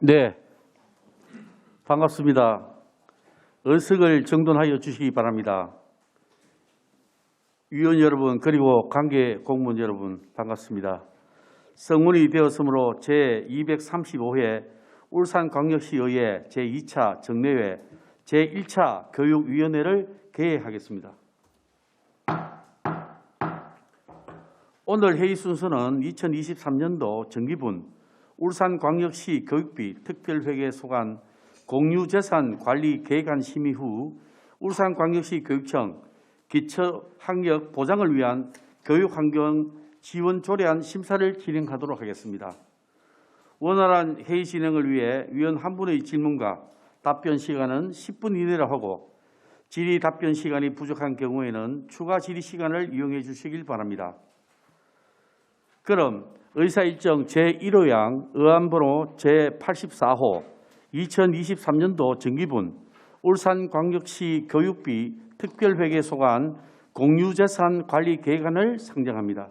네, 반갑습니다. 의석을 정돈하여 주시기 바랍니다. 위원 여러분 그리고 관계 공무원 여러분 반갑습니다. 성문이 되었으므로 제235회 울산광역시의회 제2차 정례회 제1차 교육위원회를 개회하겠습니다. 오늘 회의 순서는 2023년도 정기분 울산광역시 교육비 특별회계에 속한 공유재산관리 계획안 심의 후 울산광역시 교육청 기초학력 보장을 위한 교육환경 지원 조례안 심사를 진행하도록 하겠습니다. 원활한 회의 진행을 위해 위원 한 분의 질문과 답변 시간은 10분 이내로 하고 질의 답변 시간이 부족한 경우에는 추가 질의 시간을 이용해 주시길 바랍니다. 그럼 의사일정 제1호양 의안번호 제84호 2023년도 정기분 울산광역시 교육비 특별회계에 속한 공유재산 관리 계획안을 상정합니다.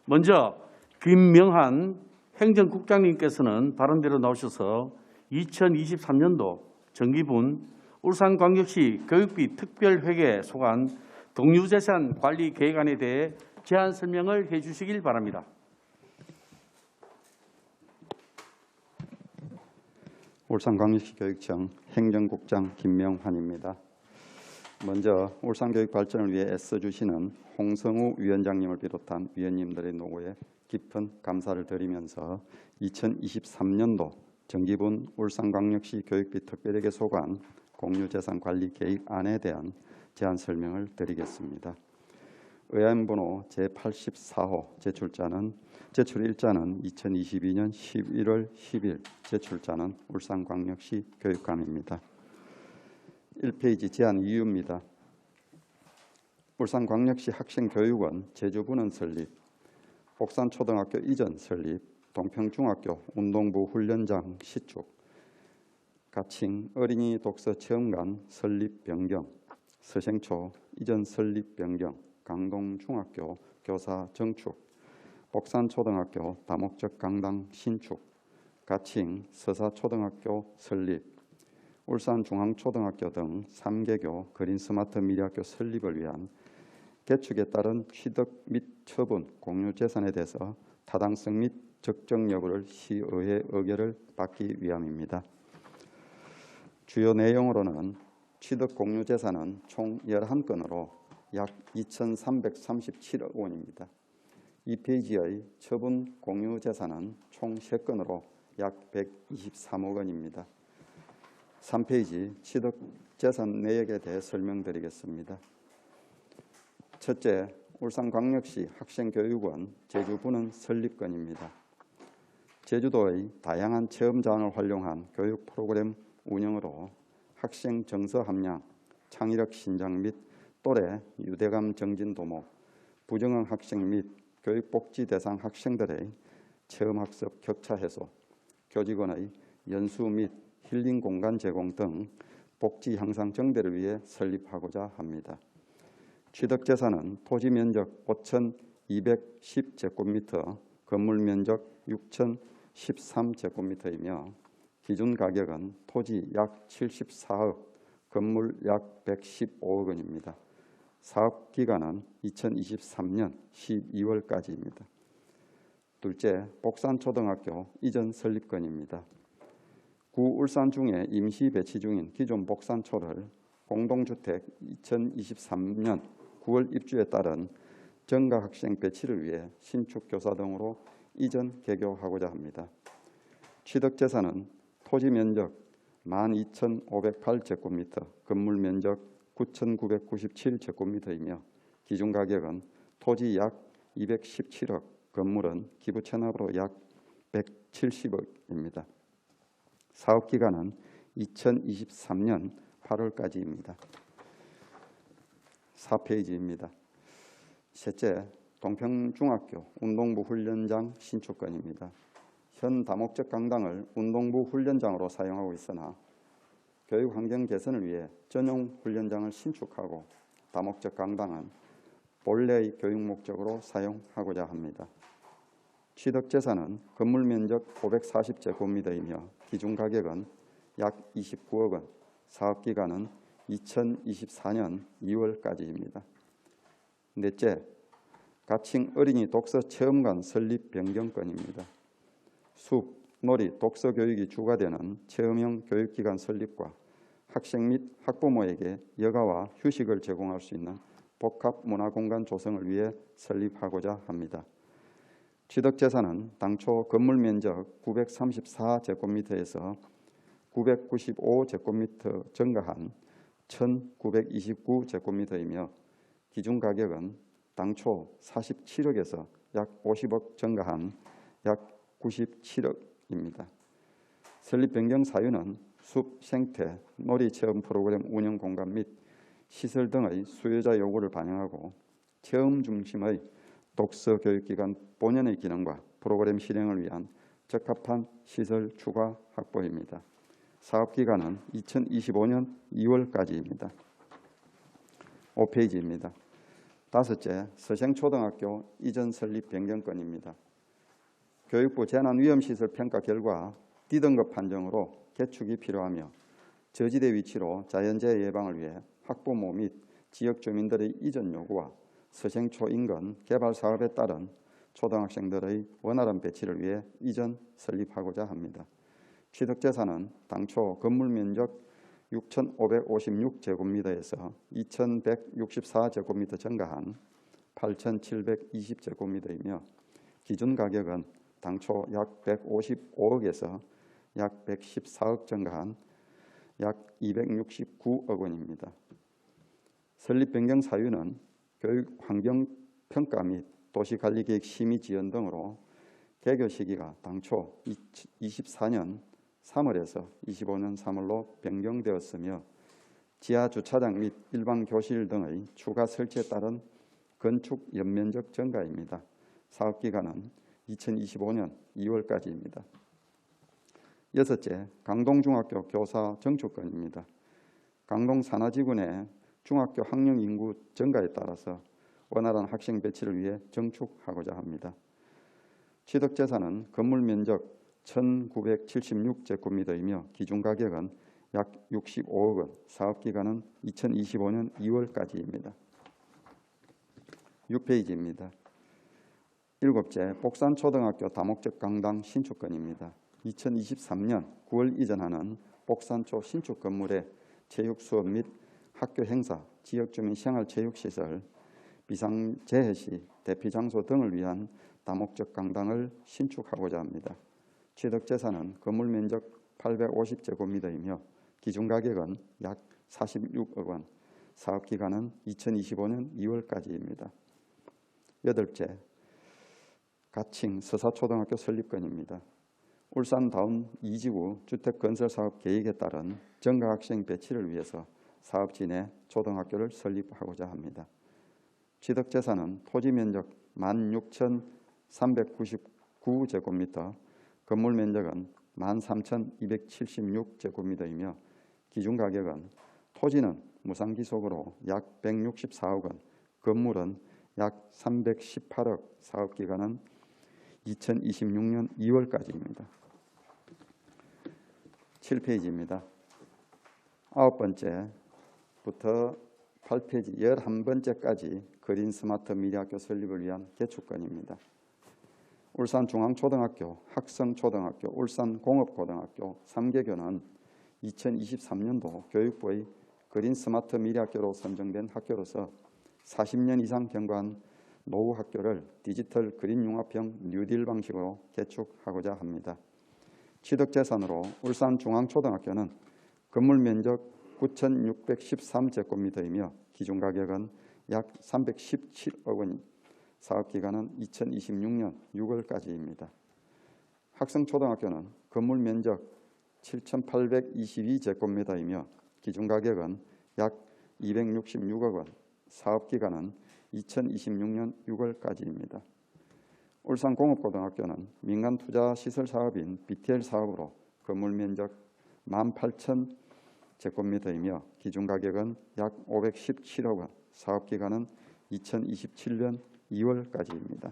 먼저 김명한 행정국장님께서는 발언대로 나오셔서 2023년도 정기분 울산광역시 교육비 특별회계에 속한 공유재산 관리 계획안에 대해 제안 설명을 해 주시길 바랍니다. 울산광역시 교육청 행정국장 김명환입니다. 먼저 울산교육 발전을 위해 애써주시는 홍성우 위원장님을 비롯한 위원님들의 노고에 깊은 감사를 드리면서 2023년도 정기분 울산광역시 교육비 특별회계 속한 공유재산관리 계획안에 대한 제안 설명을 드리겠습니다. 의안번호 제84호 제출일자는 2022년 11월 10일, 제출자는 울산광역시 교육감입니다. 1페이지 제안 이유입니다. 울산광역시 학생교육원 제주부는 설립, 복산초등학교 이전 설립, 동평중학교 운동부 훈련장 시축, 가칭 어린이 독서 체험관 설립 변경, 서생초 이전 설립 변경, 강동중학교 교사 정축, 복산초등학교 다목적 강당 신축, 가칭 서사초등학교 설립, 울산중앙초등학교 등 3개교 그린스마트 미래학교 설립을 위한 개축에 따른 취득 및 처분 공유재산에 대해서 타당성 및 적정 여부를 시의회 의결을 받기 위함입니다. 주요 내용으로는 취득 공유재산은 총 11건으로 약 2,337억 원입니다. 2페이지의 처분 공유재산은 총 3건으로 약 123억 원입니다. 3페이지 취득재산 내역에 대해 설명드리겠습니다. 첫째, 울산광역시 학생교육원 제주부는 설립건입니다. 제주도의 다양한 체험자원을 활용한 교육 프로그램 운영으로 학생 정서 함량, 창의력 신장 및 또래 유대감 정진 도모, 부정응 학생 및 교육복지 대상 학생들의 체험학습 격차 해소, 교직원의 연수 및 힐링 공간 제공 등 복지 향상 정대를 위해 설립하고자 합니다. 취득재산은 토지 면적 5,210제곱미터, 건물 면적 6,013제곱미터이며 기준 가격은 토지 약 74억, 건물 약 115억 원입니다. 사업 기간은 2023년 12월까지입니다. 둘째, 복산초등학교 이전 설립건입니다. 구 울산 중에 임시 배치 중인 기존 복산초를 공동주택 2023년 9월 입주에 따른 전가 학생 배치를 위해 신축 교사 등으로 이전 개교하고자 합니다. 취득재산은 토지 면적 12,508제곱미터, 건물 면적 9,997제곱미터이며 기준 가격은 토지 약 217억, 건물은 기부 체납으로 약 170억입니다. 사업 기간은 2023년 8월까지입니다. 4페이지입니다. 셋째, 동평중학교 운동부 훈련장 신축건입니다. 현 다목적 강당을 운동부 훈련장으로 사용하고 있으나 교육 환경 개선을 위해 전용 훈련장을 신축하고 다목적 강당은 본래의 교육 목적으로 사용하고자 합니다. 취득재산은 건물 면적 540제곱미터이며 기준 가격은 약 29억 원, 사업기간은 2024년 2월까지입니다. 넷째, 가칭 어린이 독서 체험관 설립 변경건입니다. 숲, 놀이, 독서 교육이 주가 되는 체험형 교육기관 설립과 학생 및 학부모에게 여가와 휴식을 제공할 수 있는 복합 문화공간 조성을 위해 설립하고자 합니다. 취득재산은 당초 건물 면적 934제곱미터에서 995제곱미터 증가한 1929제곱미터이며 기준 가격은 당초 47억에서 약 50억 증가한 약 97억입니다. 설립 변경 사유는 숲, 생태, 놀이 체험 프로그램 운영 공간 및 시설 등의 수요자 요구를 반영하고 체험 중심의 독서 교육기관 본연의 기능과 프로그램 실행을 위한 적합한 시설 추가 확보입니다. 사업기간은 2025년 2월까지입니다. 5페이지입니다. 다섯째, 서생초등학교 이전 설립 변경건입니다. 교육부 재난위험시설 평가 결과 D등급 판정으로 개축이 필요하며 저지대 위치로 자연재해 예방을 위해 학부모 및 지역 주민들의 이전 요구와 서생초 인근 개발 사업에 따른 초등학생들의 원활한 배치를 위해 이전 설립하고자 합니다. 취득재산은 당초 건물 면적 6,556제곱미터에서 2,164제곱미터 증가한 8,720제곱미터이며 기준 가격은 당초 약 155억에서 약 114억 증가한 약 269억 원입니다. 설립 변경 사유는 교육 환경 평가 및 도시관리계획 심의 지연 등으로 개교 시기가 당초 24년 3월에서 25년 3월로 변경되었으며 지하 주차장 및 일반 교실 등의 추가 설치에 따른 건축 연면적 증가입니다. 사업기간은 2025년 2월까지입니다. 여섯째, 강동중학교 교사 정축건입니다. 강동 산하지구 내 중학교 학령 인구 증가에 따라서 원활한 학생 배치를 위해 정축하고자 합니다. 취득재산은 건물 면적 1,976제곱미터이며 기준 가격은 약 65억 원, 사업기간은 2025년 2월까지입니다. 6페이지입니다. 일곱째, 복산초등학교 다목적 강당 신축건입니다. 2023년 9월 이전하는 복산초 신축 건물의 체육 수업 및 학교 행사, 지역주민 생활체육시설, 비상재해 시 대피장소 등을 위한 다목적 강당을 신축하고자 합니다. 취득재산은 건물 면적 850제곱미터이며 기준 가격은 약 46억 원, 사업기간은 2025년 2월까지입니다. 여덟째, 가칭 서사초등학교 설립건입니다. 울산 다운 2지구 주택건설사업 계획에 따른 전가학생 배치를 위해서 사업지 내 초등학교를 설립하고자 합니다. 취득재산은 토지 면적 16,399제곱미터, 건물 면적은 13,276제곱미터이며 기준 가격은 토지는 무상기속으로 약 164억 원, 건물은 약 318억, 사업기간은 2026년 2월까지입니다. 7페이지입니다. 9번째부터 8페이지 11번째까지 그린 스마트 미래학교 설립을 위한 개축건입니다. 울산중앙초등학교, 학성초등학교, 울산공업고등학교 3개교는 2023년도 교육부의 그린 스마트 미래학교로 선정된 학교로서 40년 이상 경과한 노후 학교를 디지털 그린 융합형 뉴딜 방식으로 개축하고자 합니다. 취득재산으로 울산중앙초등학교는 건물 면적 9,613제곱미터이며 기준 가격은 약 317억 원, 사업기간은 2026년 6월까지입니다. 학성초등학교는 건물 면적 7,822제곱미터이며 기준 가격은 약 266억 원, 사업기간은 2026년 6월까지입니다. 울산공업고등학교는 민간투자시설 사업인 BTL 사업으로 건물 면적 18,000제곱미터이며 기준 가격은 약 517억 원, 사업기간은 2027년 2월까지입니다.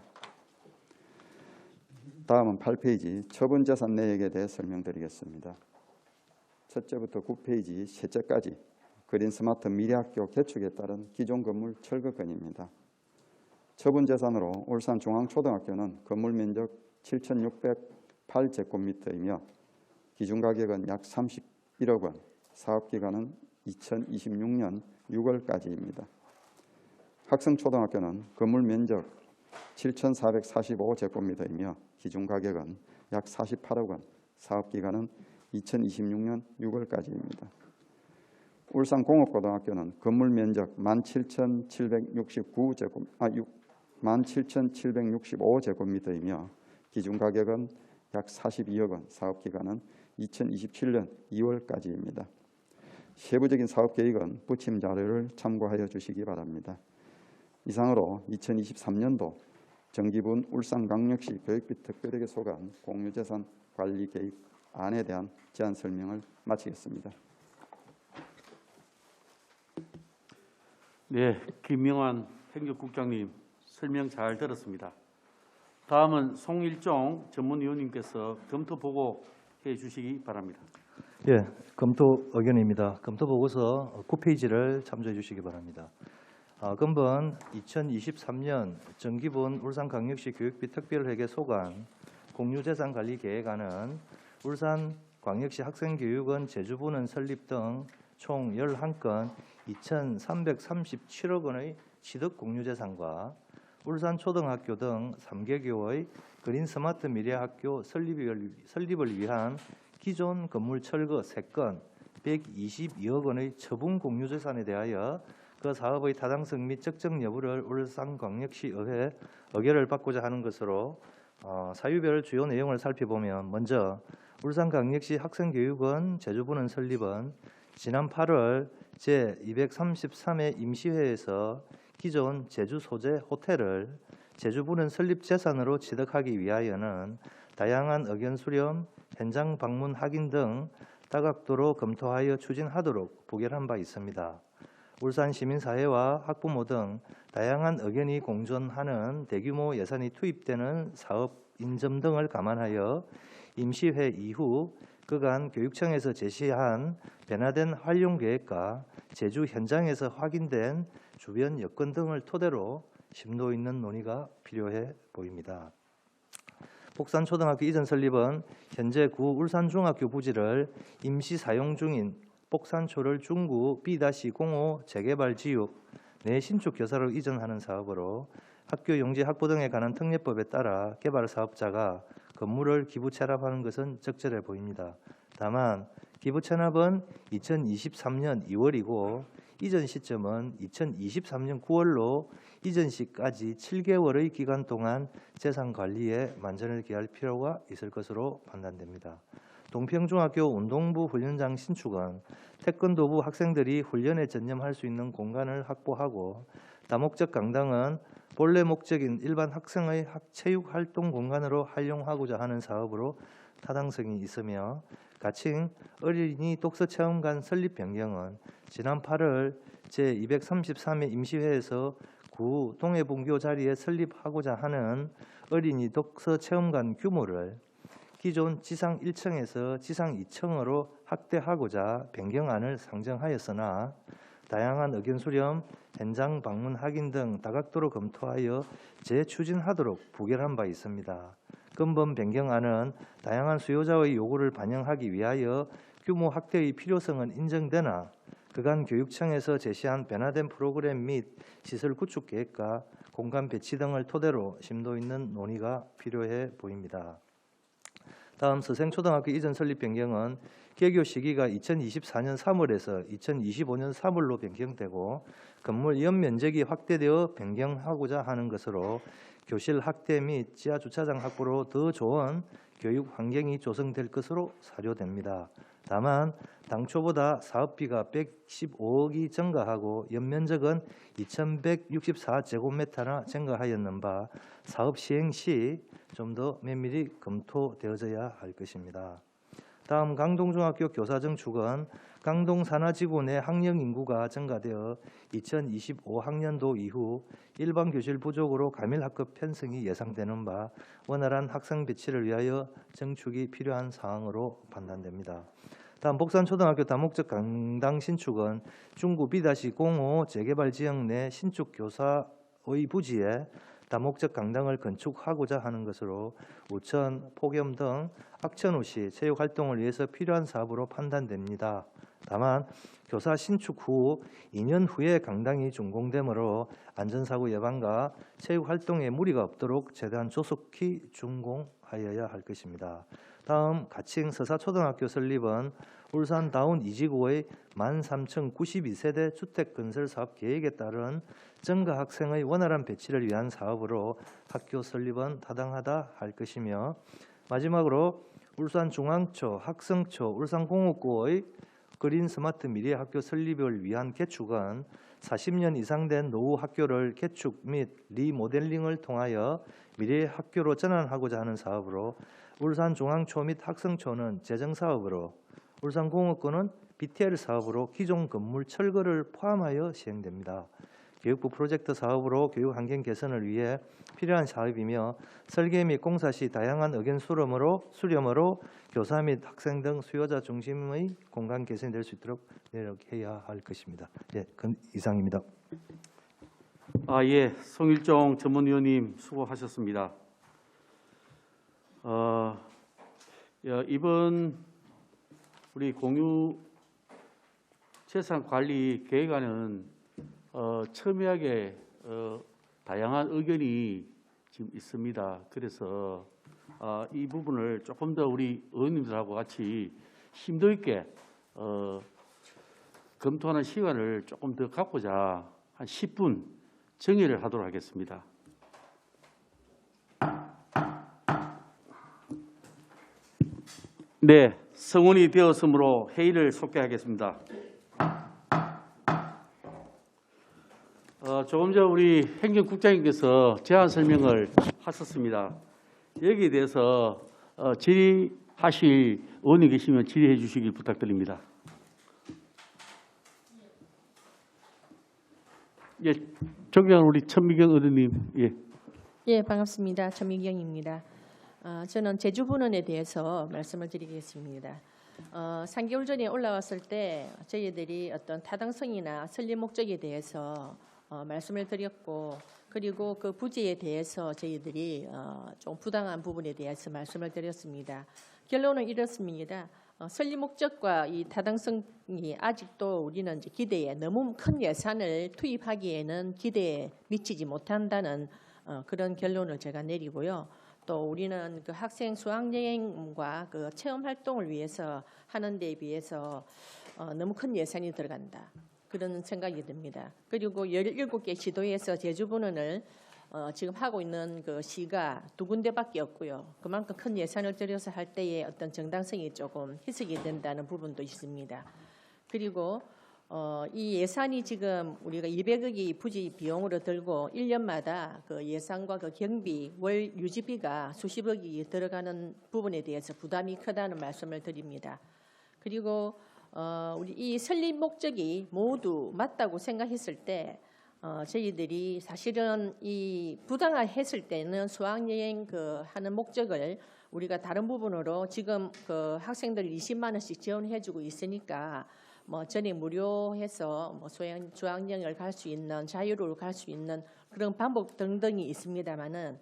다음은 8페이지 처분재산 내역에 대해 설명드리겠습니다. 첫째부터 9페이지 셋째까지 그린스마트 미래학교 개축에 따른 기존 건물 철거 건입니다. 처분재산으로 울산중앙초등학교는 건물 면적 7,608제곱미터이며 기준가격은 약 31억 원, 사업기간은 2026년 6월까지입니다. 학성초등학교는 건물 면적 7,445제곱미터이며 기준가격은 약 48억 원, 사업기간은 2026년 6월까지입니다. 울산공업고등학교는 건물 면적 17,765제곱미터이며 기준가격은 약 42억 원, 사업기간은 2027년 2월까지입니다. 세부적인 사업계획은 부침 자료를 참고하여 주시기 바랍니다. 이상으로 2023년도 정기분 울산광역시 교육비 특별회계 소관 공유재산 관리 계획 안에 대한 제안 설명을 마치겠습니다. 네, 김명환 행정국장님 설명 잘 들었습니다. 다음은 송일종 전문위원님께서 검토 보고 해주시기 바랍니다. 예, 검토 의견입니다. 검토 보고서 9페이지를 참조해 주시기 바랍니다. 근본 2023년 정기분 울산광역시 교육비 특별회계 소관 공유재산관리계획안은 울산광역시 학생교육원 제주부는 설립 등 총 11건 2,337억 원의 취득 공유재산과 울산초등학교 등 3개교의 그린스마트 미래학교 설립을 위한 기존 건물 철거 3건 122억 원의 처분 공유재산에 대하여 그 사업의 타당성 및 적정 여부를 울산광역시의회 의결을 받고자 하는 것으로 사유별 주요 내용을 살펴보면 먼저 울산광역시 학생교육원 제주부는 설립은 지난 8월 제233회 임시회에서 기존 제주 소재 호텔을 제주부는 설립 재산으로 취득하기 위하여는 다양한 의견 수렴, 현장 방문 확인 등 다각도로 검토하여 추진하도록 부결한 바 있습니다. 울산 시민사회와 학부모 등 다양한 의견이 공존하는 대규모 예산이 투입되는 사업 인점 등을 감안하여 임시회 이후 그간 교육청에서 제시한 변화된 활용 계획과 제주 현장에서 확인된 주변 여건 등을 토대로 심도 있는 논의가 필요해 보입니다. 복산초등학교 이전 설립은 현재 구 울산중학교 부지를 임시 사용 중인 복산초를 중구 B-05 재개발 지역 내 신축 교사로 이전하는 사업으로 학교 용지 확보 등에 관한 특례법에 따라 개발 사업자가 건물을 기부 체납하는 것은 적절해 보입니다. 다만 기부 체납은 2023년 2월이고 이전 시점은 2023년 9월로 이전 시까지 7개월의 기간 동안 재산 관리에 만전을 기할 필요가 있을 것으로 판단됩니다. 동평중학교 운동부 훈련장 신축은 태권도부 학생들이 훈련에 전념할 수 있는 공간을 확보하고 다목적 강당은 본래 목적인 일반 학생의 체육 활동 공간으로 활용하고자 하는 사업으로 타당성이 있으며 가칭 어린이 독서체험관 설립 변경은 지난 8월 제233회 임시회에서 구 동해분교 자리에 설립하고자 하는 어린이 독서체험관 규모를 기존 지상 1층에서 지상 2층으로 확대하고자 변경안을 상정하였으나 다양한 의견 수렴, 현장 방문 확인 등 다각도로 검토하여 재추진하도록 부결한 바 있습니다. 근본 변경안은 다양한 수요자의 요구를 반영하기 위하여 규모 확대의 필요성은 인정되나 그간 교육청에서 제시한 변화된 프로그램 및 시설 구축 계획과 공간 배치 등을 토대로 심도 있는 논의가 필요해 보입니다. 다음 서생초등학교 이전 설립 변경은 개교 시기가 2024년 3월에서 2025년 3월로 변경되고 건물 연면적이 확대되어 변경하고자 하는 것으로 교실 확대 및 지하 주차장 확보로 더 좋은 교육 환경이 조성될 것으로 사료됩니다. 다만 당초보다 사업비가 115억이 증가하고 연면적은 2164제곱미터나 증가하였는 바 사업 시행 시 좀 더 면밀히 검토되어져야 할 것입니다. 다음 강동중학교 교사증축은 강동 산하지구 내 학령 인구가 증가되어 2025학년도 이후 일반 교실 부족으로 가밀학급 편성이 예상되는 바 원활한 학생 배치를 위하여 증축이 필요한 사항으로 판단됩니다. 다음 복산초등학교 다목적 강당 신축은 중구 B-05 재개발 지역 내 신축 교사의 부지에 다목적 강당을 건축하고자 하는 것으로 우천, 폭염 등 학천우시 체육 활동을 위해서 필요한 사업으로 판단됩니다. 다만 교사 신축 후 2년 후에 강당이 준공되므로 안전사고 예방과 체육 활동에 무리가 없도록 최대한 조속히 준공하여야 할 것입니다. 다음 가칭 서사초등학교 설립은 울산 다운 2지구의 13,092세대 주택건설 사업 계획에 따른 증가 학생의 원활한 배치를 위한 사업으로 학교 설립은 타당하다 할 것이며 마지막으로 울산중앙초, 학성초, 울산공업구의 그린 스마트 미래 학교 설립을 위한 개축은 40년 이상 된 노후 학교를 개축 및 리모델링을 통하여 미래 학교로 전환하고자 하는 사업으로 울산중앙초 및 학성초는 재정사업으로 울산공업구는 BTL 사업으로 기존 건물 철거를 포함하여 시행됩니다. 교육부 프로젝트 사업으로 교육 환경 개선을 위해 필요한 사업이며 설계 및 공사 시 다양한 의견 수렴으로 교사 및 학생 등 수요자 중심의 공간 개선이 될 수 있도록 노력해야 할 것입니다. 예, 이상입니다. 예, 송일종 전문위원님 수고하셨습니다. 이번 우리 공유 재산 관리 계획안은 첨예하게 다양한 의견이 지금 있습니다. 그래서 이 부분을 조금 더 우리 의원님들하고 같이 심도 있게 검토하는 시간을 조금 더 갖고자 한 10분 정의를 하도록 하겠습니다. 네, 성원이 되었으므로 회의를 속개하겠습니다. 조금 전 우리 행정국장님께서 제안 설명을 하셨습니다. 여기에 대해서 질의하실 의원이 계시면 질의해 주시길 부탁드립니다. 예, 존경하는 우리 천미경 의원님. 예. 예, 반갑습니다. 천미경입니다. 저는 제주분원에 대해서 말씀을 드리겠습니다. 3개월 전에 올라왔을 때 저희들이 어떤 타당성이나 설립 목적에 대해서 말씀을 드렸고, 그리고 그 부지에 대해서 저희들이 좀 부당한 부분에 대해서 말씀을 드렸습니다. 결론은 이렇습니다. 설립 목적과 이 타당성이 아직도 우리는 이제 기대에 너무 큰 예산을 투입하기에는 기대에 미치지 못한다는 그런 결론을 제가 내리고요. 또 우리는 그 학생 수학여행과 그 체험 활동을 위해서 하는 데 비해서 너무 큰 예산이 들어간다. 그런 생각이 듭니다. 그리고 17개 시도에서 제주분원을 지금 하고 있는 그 시가 2군데밖에 없고요. 그만큼 큰 예산을 들여서 할 때에 어떤 정당성이 조금 희석이 된다는 부분도 있습니다. 그리고 이 예산이 지금 우리가 200억이 부지 비용으로 들고 1년마다 그 예산과 그 경비, 월 유지비가 수십억이 들어가는 부분에 대해서 부담이 크다는 말씀을 드립니다. 그리고 우리 이 설립 목적이 모두 맞다고 생각했을 때 저희들이 사실은 이 부당했을 때는 수학여행 그 하는 목적을 우리가 다른 부분으로 지금 그 학생들 20만 원씩 지원해주고 있으니까 뭐 전액 무료해서 뭐 수학여행을 갈 수 있는 자유로울 갈 수 있는 그런 방법 등등이 있습니다만은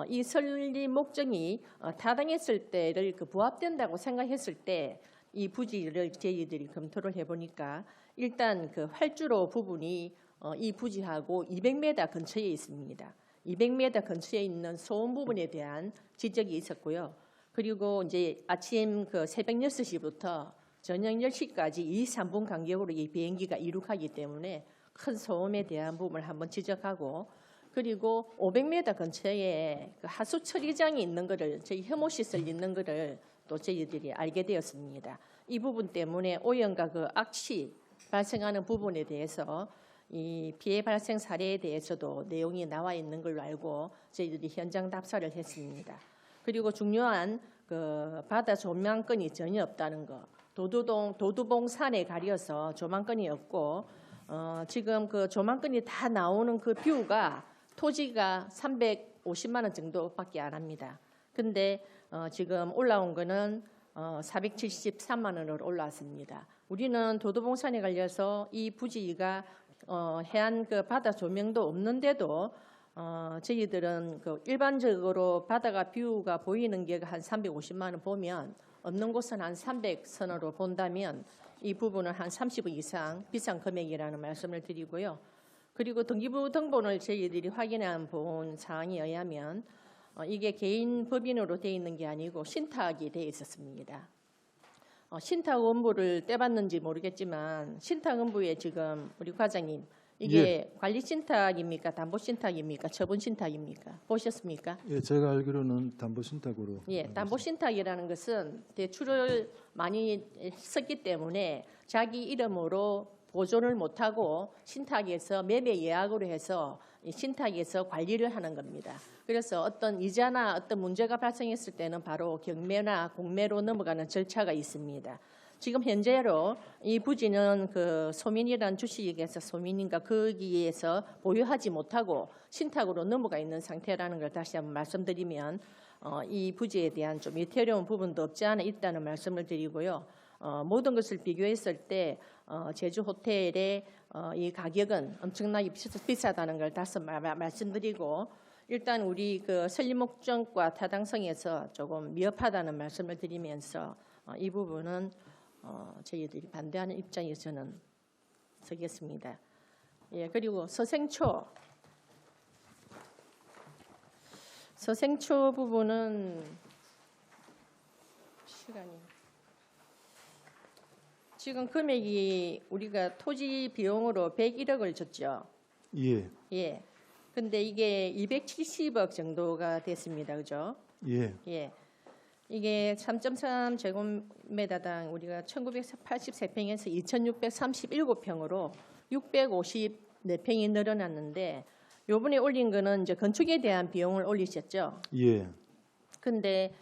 이 설립 목적이 타당했을 때를 그 부합된다고 생각했을 때 이 부지를 저희들이 검토를 해보니까 일단 그 활주로 부분이 이 부지하고 200m 근처에 있습니다. 200m 근처에 있는 소음 부분에 대한 지적이 있었고요. 그리고 이제 아침 그 새벽 6시부터 저녁 10시까지 2, 3분 간격으로 이 비행기가 이륙하기 때문에 큰 소음에 대한 부분을 한번 지적하고, 그리고 500m 근처에 그 하수 처리장이 있는 것을, 저희 혐오시설 있는 것을 또 저희들이 알게 되었습니다. 이 부분 때문에 오염과 그 악취 발생하는 부분에 대해서 이 피해 발생 사례에 대해서도 내용이 나와 있는 걸로 알고 저희들이 현장 답사를 했습니다. 그리고 중요한 그 바다 조명권이 전혀 없다는 거, 도두봉 산에 가려서 조망권이었고 지금 그 조망권이 다 나오는 그 뷰가 토지가 350만 원 정도밖에 안 합니다. 근데 지금 올라온 거는 473만 원으로 올라왔습니다. 우리는 도두봉산에 걸려서 이 부지가 해안 그 바다 조명도 없는데도 저희들은 그 일반적으로 바다가 뷰가 보이는 게 한 350만 원 보면 없는 곳은 한 300선으로 본다면 이 부분은 한 30억 이상 비싼 금액이라는 말씀을 드리고요. 그리고 등기부 등본을 저희들이 확인한 본 사항에 의하면 이게 개인 법인으로 되어 있는 게 아니고 신탁이 되어 있었습니다. 신탁원부를 떼봤는지 모르겠지만 신탁원부에 지금 우리 과장님 이게 관리 신탁입니까? 담보 신탁입니까? 처분 신탁입니까? 보셨습니까? 예, 제가 알기로는 담보 신탁으로. 예, 담보 신탁이라는 것은 대출을 많이 썼기 때문에 자기 이름으로 보존을 못하고 신탁에서 매매 예약으로 해서 이 신탁에서 관리를 하는 겁니다. 그래서 어떤 이자나 어떤 문제가 발생했을 때는 바로 경매나 공매로 넘어가는 절차가 있습니다. 지금 현재로 이 부지는 그 소민이라는 주식에서 소민인가 거기에서 보유하지 못하고 신탁으로 넘어가 있는 상태라는 걸 다시 한번 말씀드리면 이 부지에 대한 좀 위태로운 부분도 없지 않아 있다는 말씀을 드리고요. 모든 것을 비교했을 때 제주 호텔의 이 가격은 엄청나게 비싸다는 걸 다시 말씀드리고 일단 우리 그 설립 목적과 타당성에서 조금 미흡하다는 말씀을 드리면서 이 부분은 저희들이 반대하는 입장에 저는 서겠습니다. 예, 그리고 서생초 부분은 시간이 지금 금액이 우리가 토지 비용으로 101억을 줬죠. 예, 예. 근데 이게 270억 정도가 됐습니다. 그죠? 예, 예. 이게 3.3 제곱미터당 우리가 1983평에서 2637평으로 654평이 늘어났는데 요번에 올린 거는 이제 건축에 대한 비용을 올리셨죠. 예, 근데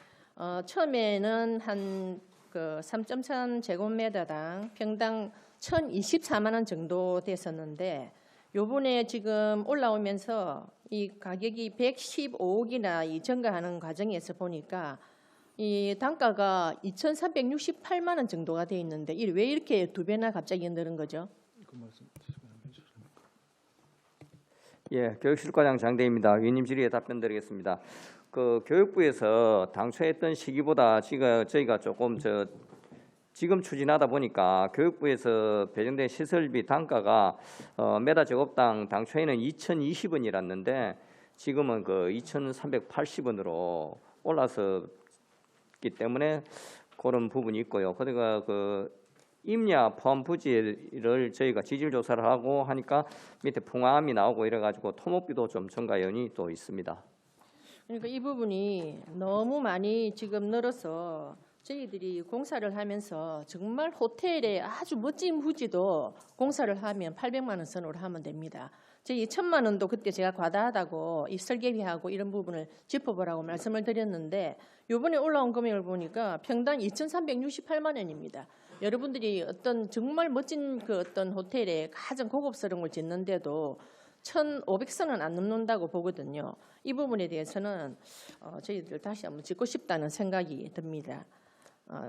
처음에는 한 그 3.3 제곱미터당 평당 1,024만 원 정도 됐었는데 요번에 지금 올라오면서 이 가격이 115억이나 이 증가하는 과정에서 보니까 이 단가가 2,368만 원 정도가 돼 있는데 왜 이렇게 두 배나 갑자기 늘은 거죠? 예, 교육실과장 장대입니다. 위원님 질의에 답변드리겠습니다. 그 교육부에서 당초 했던 시기보다 저희가 조금 지금 추진하다 보니까 교육부에서 배정된 시설비 단가가 메다 제곱당 당초에는 2,020원이랐는데 지금은 그 2,380원으로 올라섰기 때문에 그런 부분이 있고요. 그러니까 그 임야 포함 부지를 저희가 지질 조사를 하고 하니까 밑에 풍암이 나오고 이래가지고 토목비도 좀 증가 요인이 또 있습니다. 그러니까 이 부분이 너무 많이 지금 늘어서 저희들이 공사를 하면서 정말 호텔에 아주 멋진 부지도 공사를 하면 800만 원 선으로 하면 됩니다. 저희 1,000만 원도 그때 제가 과다하다고 이 설계비하고 이런 부분을 짚어보라고 말씀을 드렸는데 이번에 올라온 금액을 보니까 평당 2,368만 원입니다. 여러분들이 어떤 정말 멋진 그 어떤 호텔에 가장 고급스러운 걸 짓는데도 1,500선은 안 넘는다고 보거든요. 이 부분에 대해서는 저희들 다시 한번 짚고 싶다는 생각이 듭니다.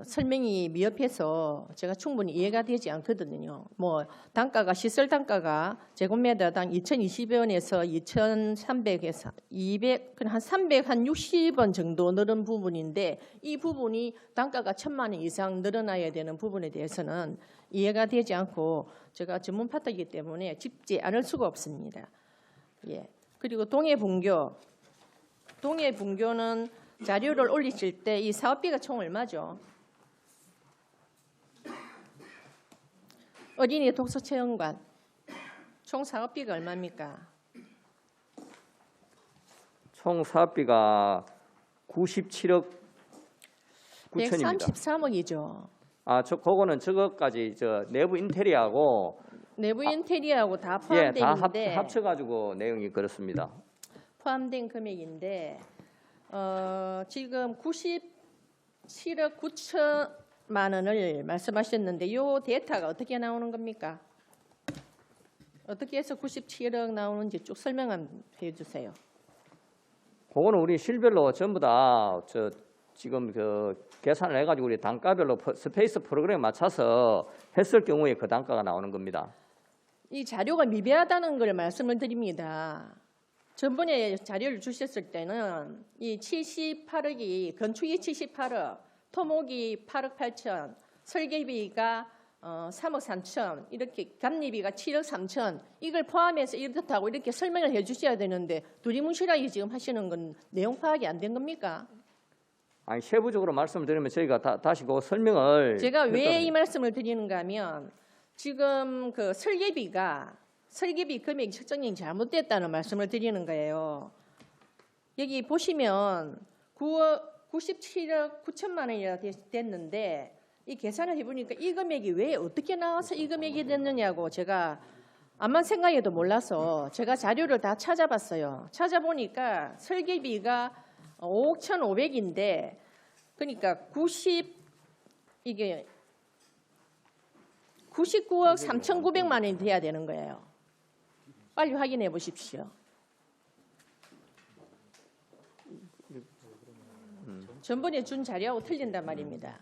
설명이 미흡해서 제가 충분히 이해가 되지 않거든요. 뭐 단가가 시설 단가가 제곱미터당 2,020원에서 2,300에서 200, 한 360원 정도 늘은 부분인데 이 부분이 단가가 1,000만 원 이상 늘어나야 되는 부분에 대해서는 이해가 되지 않고 제가 전문 파트이기 때문에 짚지 않을 수가 없습니다. 예. 그리고 동해분교는 자료를 올리실 때 이 사업비가 총 얼마죠? 어린이 독서체험관 총 사업비가 얼마입니까? 총 사업비가 97억 9천입니다. 133억이죠. 그거는 저거까지 내부 인테리어하고 내부 인테리어하고 다 예, 포함되어 다 있는데 합쳐가지고 내용이 그렇습니다. 포함된 금액인데 지금 97억 9천 원을 말씀하셨는데 이 데이터가 어떻게 나오는 겁니까? 어떻게 해서 97억 나오는지 쭉 설명해 주세요. 그거는 우리 실별로 전부 다 지금 계산을 해가지고 우리 단가별로 스페이스 프로그램에 맞춰서 했을 경우에 그 단가가 나오는 겁니다. 이 자료가 미비하다는 걸 말씀을 드립니다. 전번에 자료를 주셨을 때는 이 78억이 건축이 78억, 토목이 8억 8천, 설계비가 3억 3천, 이렇게 감리비가 7억 3천, 이걸 포함해서 이렇다고 이렇게 설명을 해주셔야 되는데 두리뭉실하게 지금 하시는 건 내용 파악이 안 된 겁니까? 아니 세부적으로 말씀을 드리면 저희가 다시 그 설명을 제가 왜 이 말씀을 드리는가 하면 지금 그 설계비 금액 책정이 잘못됐다는 말씀을 드리는 거예요. 여기 보시면 97억 9천만 원이 됐는데 이 계산을 해보니까 이 금액이 왜 어떻게 나와서 이 금액이 됐느냐고 제가 암만 생각해도 몰라서 제가 자료를 다 찾아봤어요. 찾아보니까 설계비가 5억 1,500인데 그러니까 99억 3,900만 원이 돼야 되는 거예요. 빨리 확인해 보십시오. 전번에 준 자료하고 틀린단 말입니다.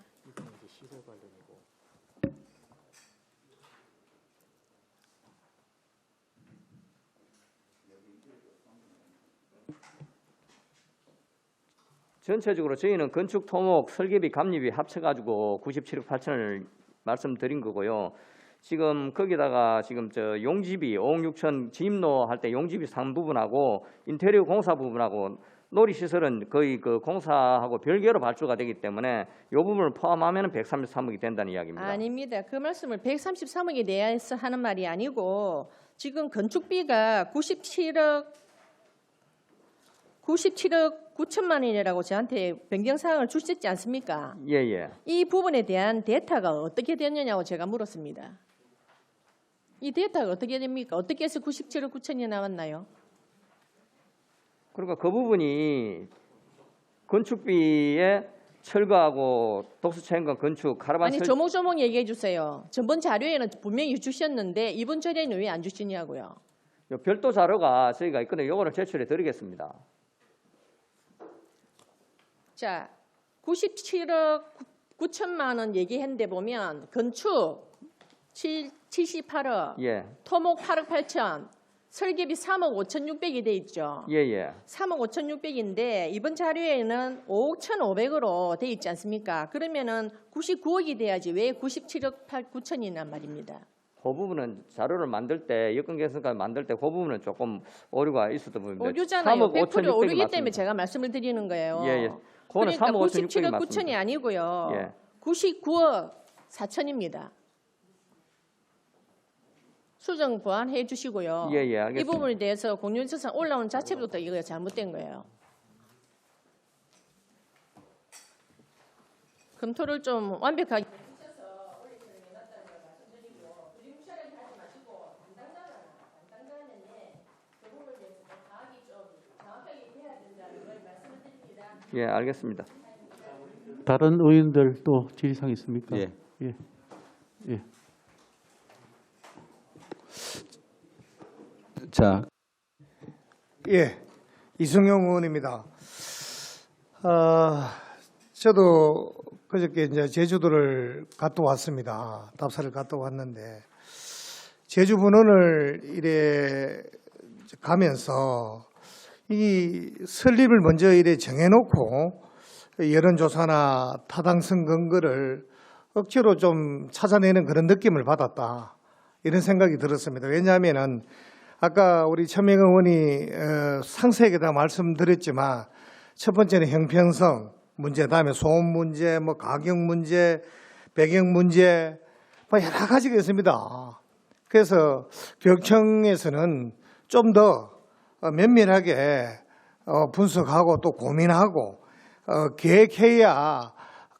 전체적으로 저희는 건축, 토목, 설계비, 감리비 합쳐가지고 97억 8천을 말씀드린 거고요. 지금 거기다가 지금 용지비 5억 6천 지임로 할 때 용지비 상 부분하고 인테리어 공사 부분하고 놀이시설은 거의 그 공사하고 별개로 발주가 되기 때문에 이 부분을 포함하면 133억이 된다는 이야기입니다. 아닙니다. 그 말씀을 133억에 대해서 하는 말이 아니고 지금 건축비가 97억 9천만 원이라고 저한테 변경사항을 주셨지 않습니까? 예. 이 부분에 대한 데이터가 어떻게 됐느냐고 제가 물었습니다. 이 데이터가 어떻게 됩니까? 어떻게 해서 97억 9천이 나왔나요? 그러니까 그 부분이 건축비에 철거하고 독서체험관 건축, 카라반 아니 조목조목 얘기해 주세요. 전번 자료에는 분명히 주셨는데 이번 자료에는 왜 안 주시냐고요. 별도 자료가 저희가 있거든요. 이거를 제출해 드리겠습니다. 자, 97억 9천만 원 얘기했는데 보면 건축 78억, 예. 토목 8억 8천, 설계비 3억 5,600이 돼 있죠. 예. 3억 5,600인데 이번 자료에는 5억 1,500으로 돼 있지 않습니까? 그러면은 99억이 돼야지 왜 97억 9천이란 말입니다. 그 부분은 자료를 만들 때 여건 계산까지 만들 때 그 부분은 조금 오류가 있었던 부분인데 오류잖아요. 3억 100% 5,600이 오류기 때문에 맞습니다. 제가 말씀을 드리는 거예요. 예. 그거는 그러니까 3억 5,600이 97억 맞습니다. 9천이 아니고요. 예. 99억 4천입니다. 수정 보완해 주시고요. 예, 이 알겠습니다. 부분에 대해서 공유조사 올라오는 자체부터 이거 잘못된 거예요. 검토를 좀 완벽하게 예, 알겠습니다. 다른 의원들 또 질의사항 있습니까? 예. 예. 자, 예, 이승용 의원입니다. 저도 그저께 이제 제주도를 갔다 왔습니다. 답사를 갔다 왔는데 제주 분원을 이래 가면서 이 설립을 먼저 이래 정해놓고 여론조사나 타당성 근거를 억지로 좀 찾아내는 그런 느낌을 받았다. 이런 생각이 들었습니다. 왜냐하면은 아까 우리 천명 의원이 상세하게 다 말씀드렸지만 첫 번째는 형평성 문제, 다음에 소음 문제, 뭐 가격 문제, 배경 문제, 뭐 여러 가지가 있습니다. 그래서 교육청에서는 좀 더 면밀하게 분석하고 또 고민하고 계획해야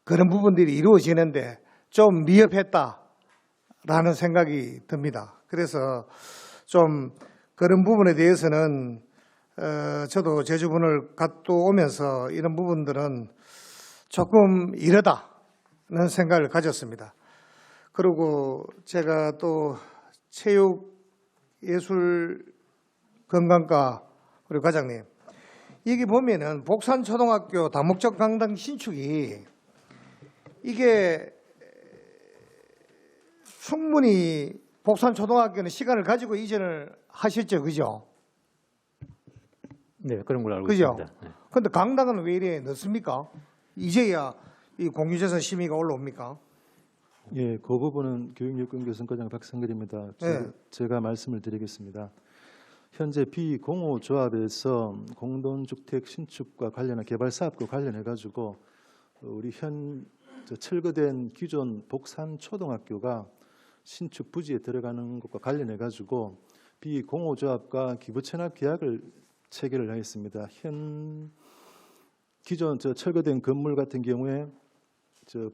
그런 부분들이 이루어지는데 좀 미흡했다라는 생각이 듭니다. 그래서 좀 그런 부분에 대해서는 저도 제주분을 갔다 오면서 이런 부분들은 조금 이르다 생각을 가졌습니다. 그리고 제가 또 체육 예술 건강과 우리 과장님, 여기 보면은 복산초등학교 다목적 강당 신축이 이게 충분히 복산초등학교는 시간을 가지고 이전을 하셨죠, 그죠? 네, 그런 걸로 알고 그죠? 있습니다. 네. 근데 강당은 왜 이래 늦습니까? 이제야 이 공유재산 심의가 올라옵니까? 예, 그 부분은 교육여건교선과장 박상길입니다. 네. 제가 말씀을 드리겠습니다. 현재 비공호조합에서 공동주택 신축과 관련한 개발 사업과 관련해 가지고 우리 철거된 기존 복산 초등학교가 신축 부지에 들어가는 것과 관련해 가지고 비공호조합과 기부채납 계약을 체결을 하였습니다. 기존 철거된 건물 같은 경우에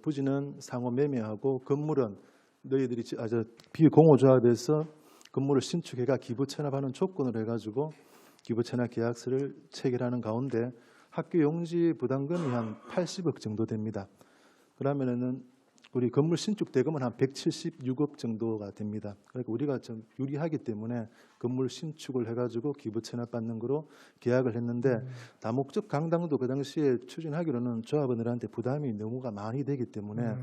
부지는 상호 매매하고 건물은 너희들이 비공호조합에서 건물을 신축해가 기부채납하는 조건을 해가지고 기부채납 계약서를 체결하는 가운데 학교 용지 부담금이 한 80억 정도 됩니다. 그러면은 우리 건물 신축 대금은 한 176억 정도가 됩니다. 그러니까 우리가 좀 유리하기 때문에 건물 신축을 해가지고 기부채납 받는 거로 계약을 했는데 다목적 강당도 그 당시에 추진하기로는 조합원들한테 부담이 너무가 많이 되기 때문에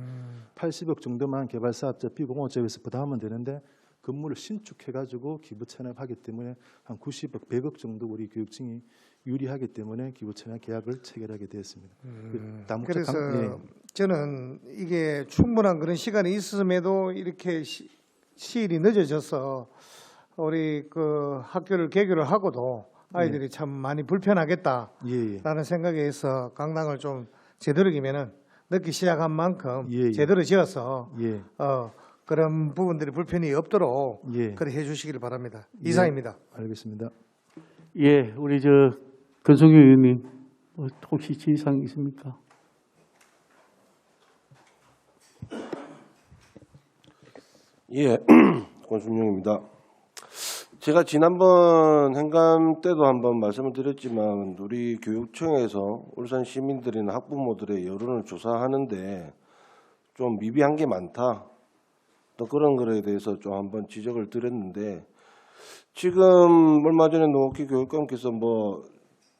80억 정도만 개발사업자 비공호조합에서 부담하면 되는데 건물을 신축해가지고 기부채납하기 때문에 한 90억, 100억 정도 우리 교육청이 유리하기 때문에 기부채납 계약을 체결하게 되었습니다. 그래서 저는 이게 충분한 그런 시간이 있음에도 이렇게 시일이 늦어져서 우리 그 학교를 개교를 하고도 아이들이 참 많이 불편하겠다라는 생각에서 강당을 좀 제대로기면은 늦게 시작한 만큼 제대로 지어서 그런 부분들이 불편이 없도록 그렇게 해주시기를 바랍니다. 이상입니다. 알겠습니다. 예, 우리 권성유 의원님 혹시 질의사항 있습니까? 예, 권순용입니다. 제가 지난번 행감 때도 한번 말씀을 드렸지만 우리 교육청에서 울산 시민들이나 학부모들의 여론을 조사하는데 좀 미비한 게 많다. 또 그런 거에 대해서 좀 한번 지적을 드렸는데 지금 얼마 전에 노옥희 교육감께서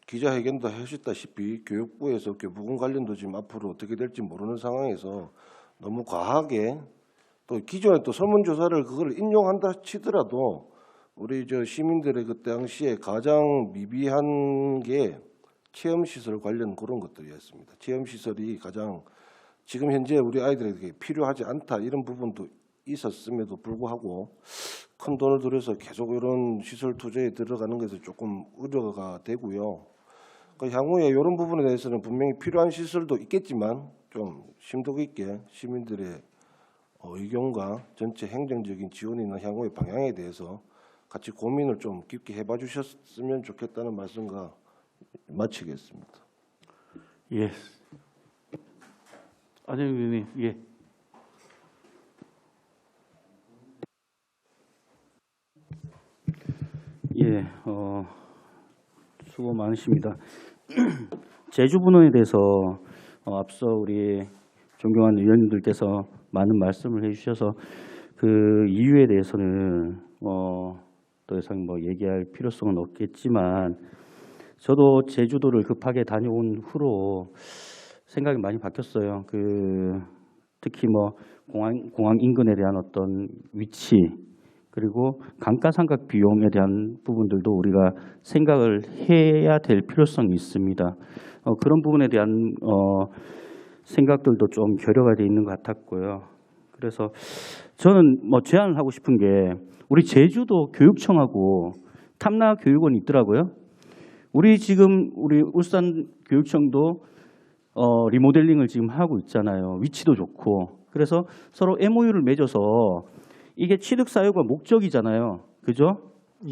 기자회견도 하셨다시피 교육부에서 교부금 관련도 지금 앞으로 어떻게 될지 모르는 상황에서 너무 과하게 또 기존에 또 설문조사를 그걸 인용한다 치더라도 우리 시민들의 그 당시에 가장 미비한 게 체험시설 관련 그런 것들이었습니다. 체험시설이 가장 지금 현재 우리 아이들에게 필요하지 않다 이런 부분도 있었음에도 불구하고 큰 돈을 들여서 계속 이런 시설 투자에 들어가는 것에 조금 우려가 되고요. 향후에 이런 부분에 대해서는 분명히 필요한 시설도 있겠지만 좀 심도 깊게 시민들의 의견과 전체 행정적인 지원이나 향후의 방향에 대해서 같이 고민을 좀 깊게 해봐 주셨으면 좋겠다는 말씀과 마치겠습니다. 예. 안현영 의원님, 예. 예, 수고 많으십니다. 제주 분원에 대해서 앞서 우리 존경하는 의원님들께서 많은 말씀을 해주셔서 그 이유에 대해서는 더 이상 얘기할 필요성은 없겠지만 저도 제주도를 급하게 다녀온 후로 생각이 많이 바뀌었어요. 특히 공항 인근에 대한 어떤 위치 그리고 감가상각 비용에 대한 부분들도 우리가 생각을 해야 될 필요성이 있습니다. 그런 부분에 대한 생각들도 좀 결여가 돼 있는 것 같았고요. 그래서 저는 제안을 하고 싶은 게 우리 제주도 교육청하고 탐나교육원이 있더라고요. 우리 울산 교육청도 리모델링을 지금 하고 있잖아요. 위치도 좋고. 그래서 서로 MOU를 맺어서 이게 취득 사유가 목적이잖아요. 그죠?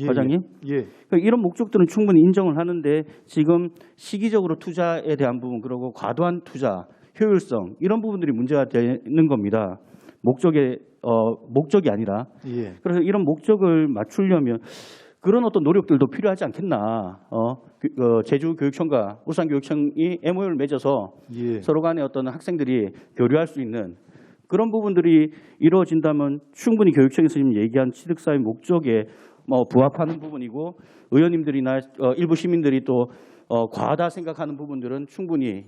과장님? 예. 이런 목적들은 충분히 인정을 하는데 지금 시기적으로 투자에 대한 부분 그리고 과도한 투자, 효율성 이런 부분들이 문제가 되는 겁니다. 목적이 아니라. 예. 그래서 이런 목적을 맞추려면 그런 어떤 노력들도 필요하지 않겠나. 제주교육청과 울산교육청이 MOU를 맺어서 예. 서로 간에 어떤 학생들이 교류할 수 있는 그런 부분들이 이루어진다면 충분히 교육청에서 지금 얘기한 취득사회 목적에 부합하는 부분이고 의원님들이나 일부 시민들이 또 과하다 생각하는 부분들은 충분히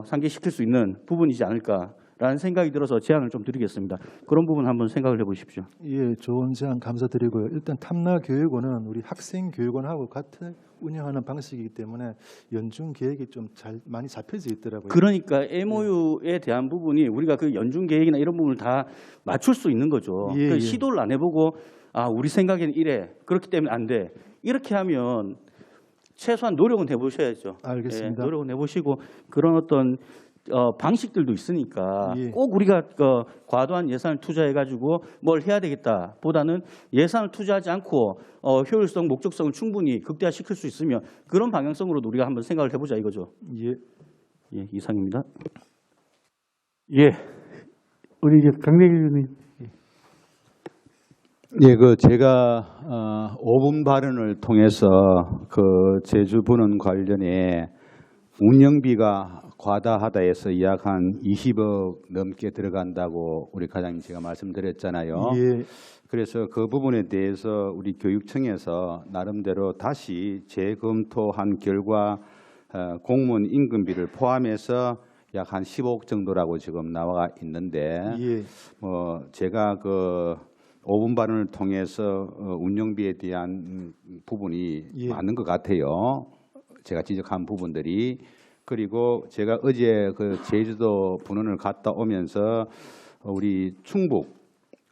상기시킬 수 있는 부분이지 않을까라는 생각이 들어서 제안을 좀 드리겠습니다. 그런 부분 한번 생각을 해보십시오. 예, 좋은 제안 감사드리고요. 일단 탐라교육원은 우리 학생교육원하고 같은 운영하는 방식이기 때문에 연중 계획이 좀 많이 잡혀져 있더라고요. 그러니까 MOU에 대한 부분이 우리가 그 연중 계획이나 이런 부분을 다 맞출 수 있는 거죠. 예, 예. 시도를 안 해보고 우리 생각에는 이래. 그렇기 때문에 안 돼. 이렇게 하면 최소한 노력은 해보셔야죠. 알겠습니다. 노력은 해보시고 그런 어떤 방식들도 있으니까 예. 꼭 우리가 과도한 예산을 투자해가지고 뭘 해야 되겠다 보다는 예산을 투자하지 않고 효율성, 목적성을 충분히 극대화시킬 수 있으면 그런 방향성으로도 우리가 한번 생각을 해보자 이거죠. 예. 예, 이상입니다. 예, 우리 이제 강대길 의원님. 예, 제가 5분 발언을 통해서 제주부는 관련해 운영비가 과다하다 해서 약 한 20억 넘게 들어간다고 우리 과장님 제가 말씀드렸잖아요. 예. 그래서 그 부분에 대해서 우리 교육청에서 나름대로 다시 재검토한 결과 공무원 임금비를 포함해서 약 한 15억 정도라고 지금 나와 있는데 예. 제가 5분 발언을 통해서 운영비에 대한 부분이 예. 맞는 것 같아요. 제가 지적한 부분들이. 그리고 제가 어제 제주도 분원을 갔다 오면서 우리 충북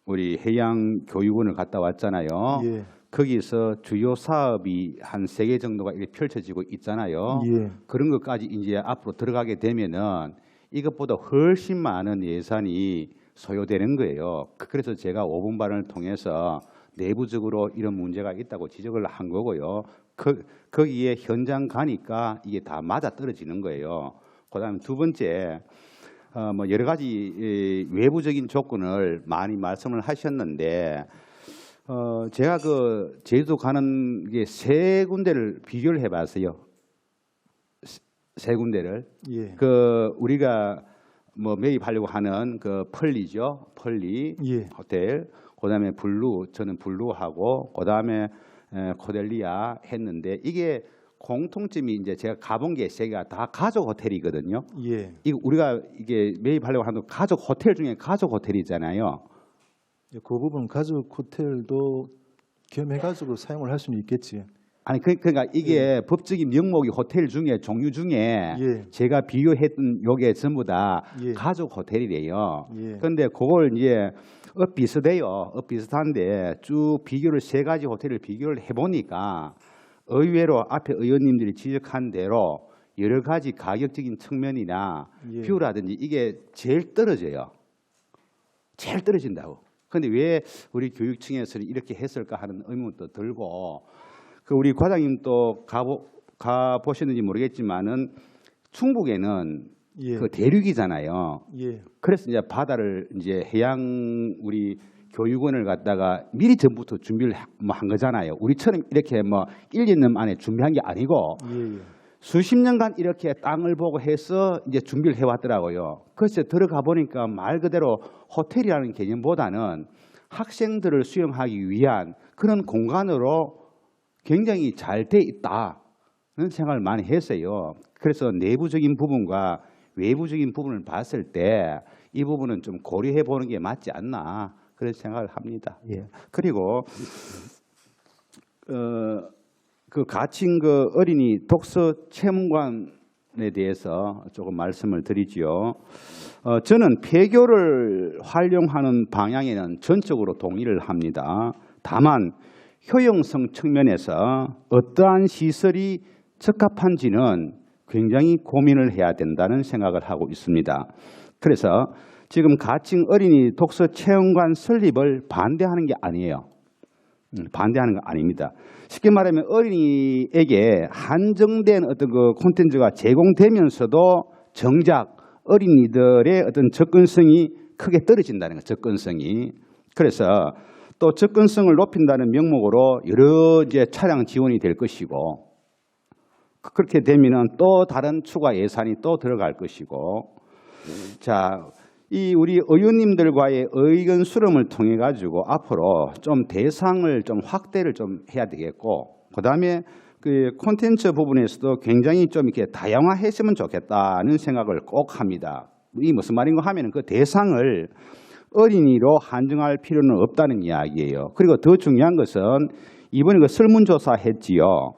우리 해양교육원을 갔다 왔잖아요. 예. 거기서 주요 사업이 한 3개 정도가 이렇게 펼쳐지고 있잖아요. 예. 그런 것까지 이제 앞으로 들어가게 되면은 이것보다 훨씬 많은 예산이 소요되는 거예요. 그래서 제가 5분 발언을 통해서 내부적으로 이런 문제가 있다고 지적을 한 거고요. 거기에 현장 가니까 이게 다 맞아 떨어지는 거예요. 그다음에 두 번째, 여러 가지 외부적인 조건을 많이 말씀을 하셨는데, 제가 제주도 가는 게 3군데를 비교를 해봤어요. 3군데를. 예. 우리가 매입하려고 하는 펄리죠. 펄리 예. 호텔. 그다음에 블루, 저는 블루하고 그다음에 코델리아 했는데 이게 공통점이 이제 제가 가본 게 3개가 다 가족 호텔이거든요. 예. 우리가 이게 매입하려고 하는 가족 호텔 중에 가족 호텔이잖아요. 그 부분 가족 호텔도 겸해가지고 사용을 할 수는 있겠지. 아니 그러니까 이게 법적인 명목이 호텔 중에 종류 중에 예. 제가 비교했던 요게 전부 다 예. 가족 호텔이래요. 예. 그런데 그걸 이제 비슷해요. 비슷한데 쭉 비교를 3가지 호텔을 비교를 해보니까 의외로 앞에 의원님들이 지적한 대로 여러 가지 가격적인 측면이나 예. 뷰라든지 이게 제일 떨어져요. 제일 떨어진다고. 그런데 왜 우리 교육청에서는 이렇게 했을까 하는 의문도 들고 우리 과장님도 가보셨는지 모르겠지만은 충북에는 예. 대륙이잖아요. 예. 그래서 이제 바다를 이제 해양 우리 교육원을 갖다가 미리 전부터 준비를 한 거잖아요. 우리처럼 이렇게 1, 2년 안에 준비한 게 아니고 예. 수십 년간 이렇게 땅을 보고 해서 이제 준비를 해왔더라고요. 그래서 들어가 보니까 말 그대로 호텔이라는 개념보다는 학생들을 수용하기 위한 그런 공간으로 굉장히 잘 돼 있다는 생각을 많이 했어요. 그래서 내부적인 부분과 외부적인 부분을 봤을 때 이 부분은 좀 고려해 보는 게 맞지 않나 그런 생각을 합니다. 예. 그리고 가칭 어린이 독서 체험관에 대해서 조금 말씀을 드리지요. 저는 폐교를 활용하는 방향에는 전적으로 동의를 합니다. 다만 효용성 측면에서 어떠한 시설이 적합한지는 굉장히 고민을 해야 된다는 생각을 하고 있습니다. 그래서 지금 가칭 어린이 독서 체험관 설립을 반대하는 게 아니에요. 반대하는 거 아닙니다. 쉽게 말하면 어린이에게 한정된 어떤 콘텐츠가 제공되면서도 정작 어린이들의 어떤 접근성이 크게 떨어진다는 거예요. 접근성이. 그래서 또 접근성을 높인다는 명목으로 여러 이제 차량 지원이 될 것이고 그렇게 되면은 또 다른 추가 예산이 또 들어갈 것이고 자, 이 우리 의원님들과의 의견 수렴을 통해 가지고 앞으로 좀 대상을 좀 확대를 좀 해야 되겠고 그다음에 그 콘텐츠 부분에서도 굉장히 좀 이렇게 다양화했으면 좋겠다는 생각을 꼭 합니다. 이 무슨 말인가 하면은 그 대상을 어린이로 한정할 필요는 없다는 이야기예요. 그리고 더 중요한 것은 이번에 그 설문조사 했지요.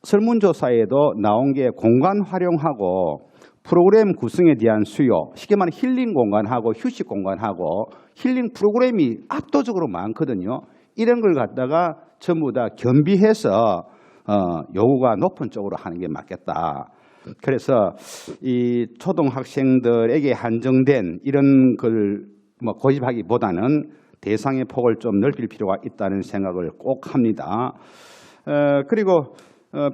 설문조사에도 나온 게 공간 활용하고 프로그램 구성에 대한 수요, 쉽게 말하면 힐링 공간하고 휴식 공간하고 힐링 프로그램이 압도적으로 많거든요. 이런 걸 갖다가 전부 다 겸비해서 요구가 높은 쪽으로 하는 게 맞겠다. 그래서 이 초등학생들에게 한정된 이런 걸 뭐 고집하기보다는 대상의 폭을 좀 넓힐 필요가 있다는 생각을 꼭 합니다. 그리고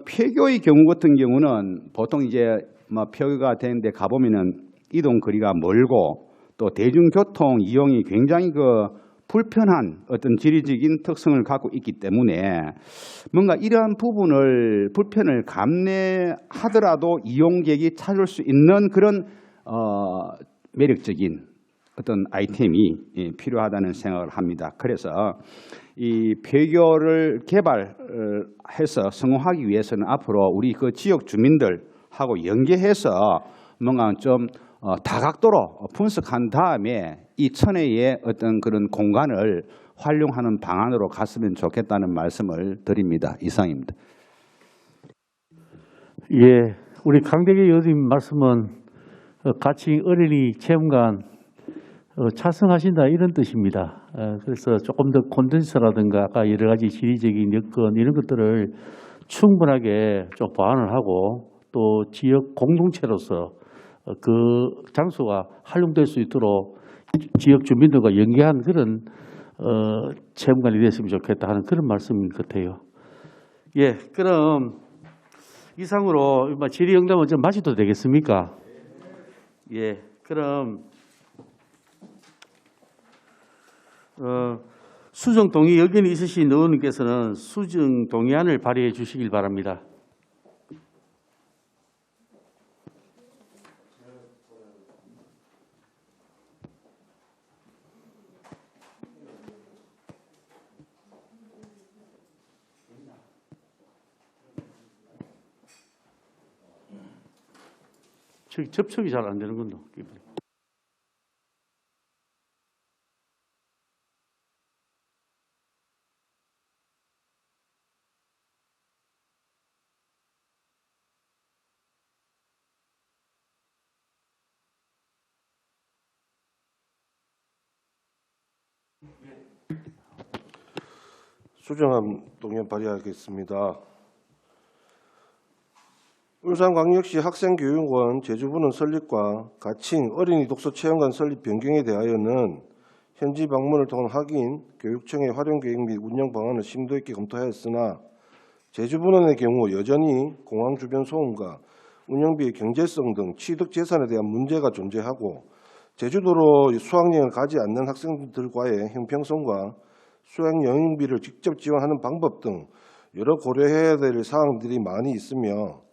폐교의 경우 같은 경우는 보통 이제 뭐 폐교가 되는데 가보면은 이동 거리가 멀고 또 대중교통 이용이 굉장히 그 불편한 어떤 지리적인 특성을 갖고 있기 때문에 뭔가 이러한 부분을 불편을 감내하더라도 이용객이 찾을 수 있는 그런 매력적인 어떤 아이템이 필요하다는 생각을 합니다. 그래서 이 폐교를 개발해서 성공하기 위해서는 앞으로 우리 그 지역 주민들하고 연계해서 뭔가 좀 다각도로 분석한 다음에 이 천혜의 어떤 그런 공간을 활용하는 방안으로 갔으면 좋겠다는 말씀을 드립니다. 이상입니다. 예, 우리 강대기 의원님 말씀은 같이 어린이 체험관 찬성하신다 이런 뜻입니다. 그래서 조금 더 콘텐츠라든가 아까 여러 가지 지리적인 여건 이런 것들을 충분하게 좀 보완을 하고 또 지역 공동체로서 그 장소가 활용될 수 있도록 지역 주민들과 연계한 그런 체험관이 됐으면 좋겠다 하는 그런 말씀인 것 같아요. 예, 그럼 이상으로 질의응답은 좀 마쳐도 되겠습니까? 예, 그럼 수정 동의 의견이 있으신 의원님께서는 수정 동의안을 발의해 주시길 바랍니다. 접촉이 잘 안 되는군요. 수정안 동의안 발의하겠습니다. 울산광역시 학생교육원 제주부는 설립과 가칭 어린이 독서 체험관 설립 변경에 대하여는 현지 방문을 통한 확인, 교육청의 활용 계획 및 운영 방안을 심도 있게 검토하였으나 제주부는의 경우 여전히 공항 주변 소음과 운영비의 경제성 등 취득 재산에 대한 문제가 존재하고 제주도로 수학여행을 가지 않는 학생들과의 형평성과 수행 여행비를 직접 지원하는 방법 등 여러 고려해야 될 사항들이 많이 있으며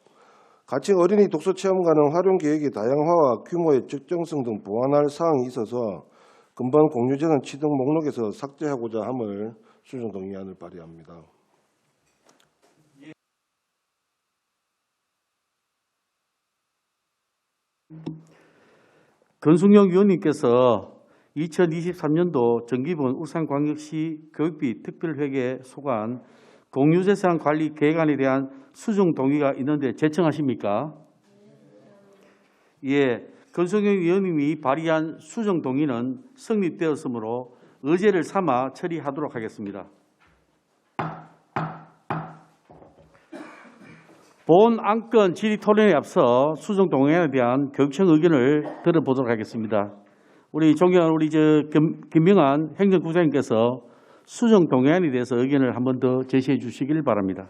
가칭 어린이 독서 체험관은 활용 계획의 다양화와 규모의 적정성 등 보완할 사항이 있어서 근본 공유재산 취득 목록에서 삭제하고자 함을 수정 동의안을 발의합니다. 권순영 위원님께서 2023년도 정기분 울산광역시 교육비 특별회계 소관 공유재산 관리 계획안에 대한 수정 동의가 있는데 제청하십니까? 예, 권순영 위원님이 발의한 수정 동의는 성립되었으므로 의제를 삼아 처리하도록 하겠습니다. 본 안건 질의 토론에 앞서 수정 동의안에 대한 교육청 의견을 들어보도록 하겠습니다. 우리 존경하는 김명한 행정국장님께서 수정 동의안에 대해서 의견을 한 번 더 제시해 주시길 바랍니다.